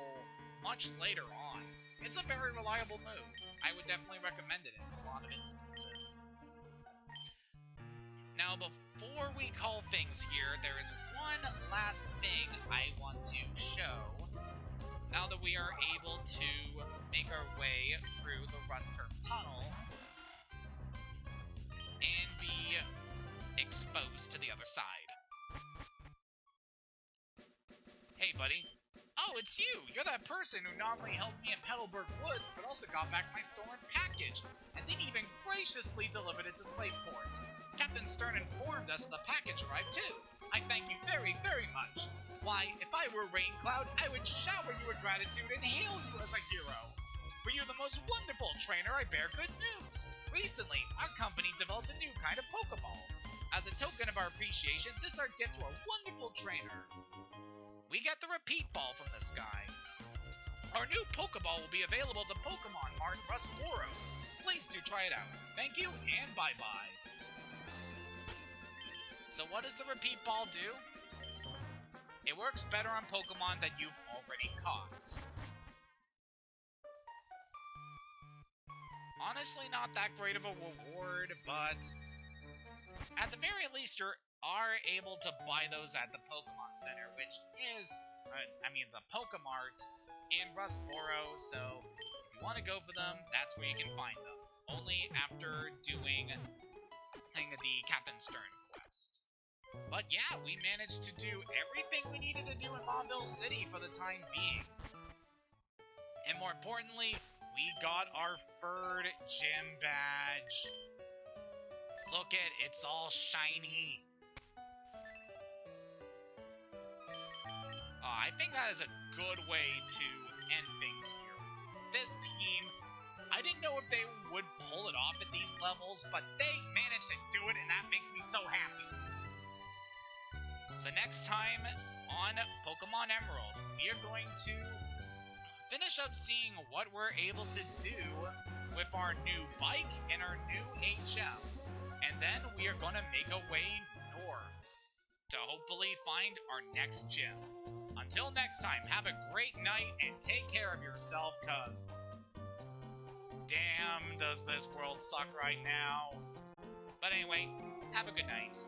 much later on. It's a very reliable move. I would definitely recommend it in a lot of instances. Now, before we call things here, there is one last thing I want to show. Now that we are able to make our way through the Rust Turf Tunnel and be exposed to the other side. Hey, buddy. Oh, it's you! You're that person who not only helped me in Petalburg Woods, but also got back my stolen package, and then even graciously delivered it to Slateport. Captain Stern informed us the package arrived too. I thank you very, very much. Why, if I were Raincloud, I would shower you with gratitude and hail you as a hero. For you're the most wonderful trainer, I bear good news. Recently, our company developed a new kind of Pokeball. As a token of our appreciation, this is our gift to our wonderful trainer. We get the repeat ball from this guy. Our new Pokeball will be available to Pokemon Mart Rustboro. Please do try it out. Thank you, and bye-bye. So what does the repeat ball do? It works better on Pokemon that you've already caught. Honestly, not that great of a reward, but at the very least, you are able to buy those at the Pokemon Center, which is, the Pokemart in Rustboro, so if you want to go for them, that's where you can find them. Only after doing the Captain Stern quest. But yeah, we managed to do everything we needed to do in Mauville City for the time being. And more importantly, we got our third gym badge. Look at it, it's all shiny. I think that is a good way to end things here. This team, I didn't know if they would pull it off at these levels, but they managed to do it, and that makes me so happy. So next time on Pokémon Emerald, we are going to finish up seeing what we're able to do with our new bike and our new HM. And then we are going to make a way north to hopefully find our next gym. Until next time, have a great night and take care of yourself, cuz damn does this world suck right now. But anyway, have a good night.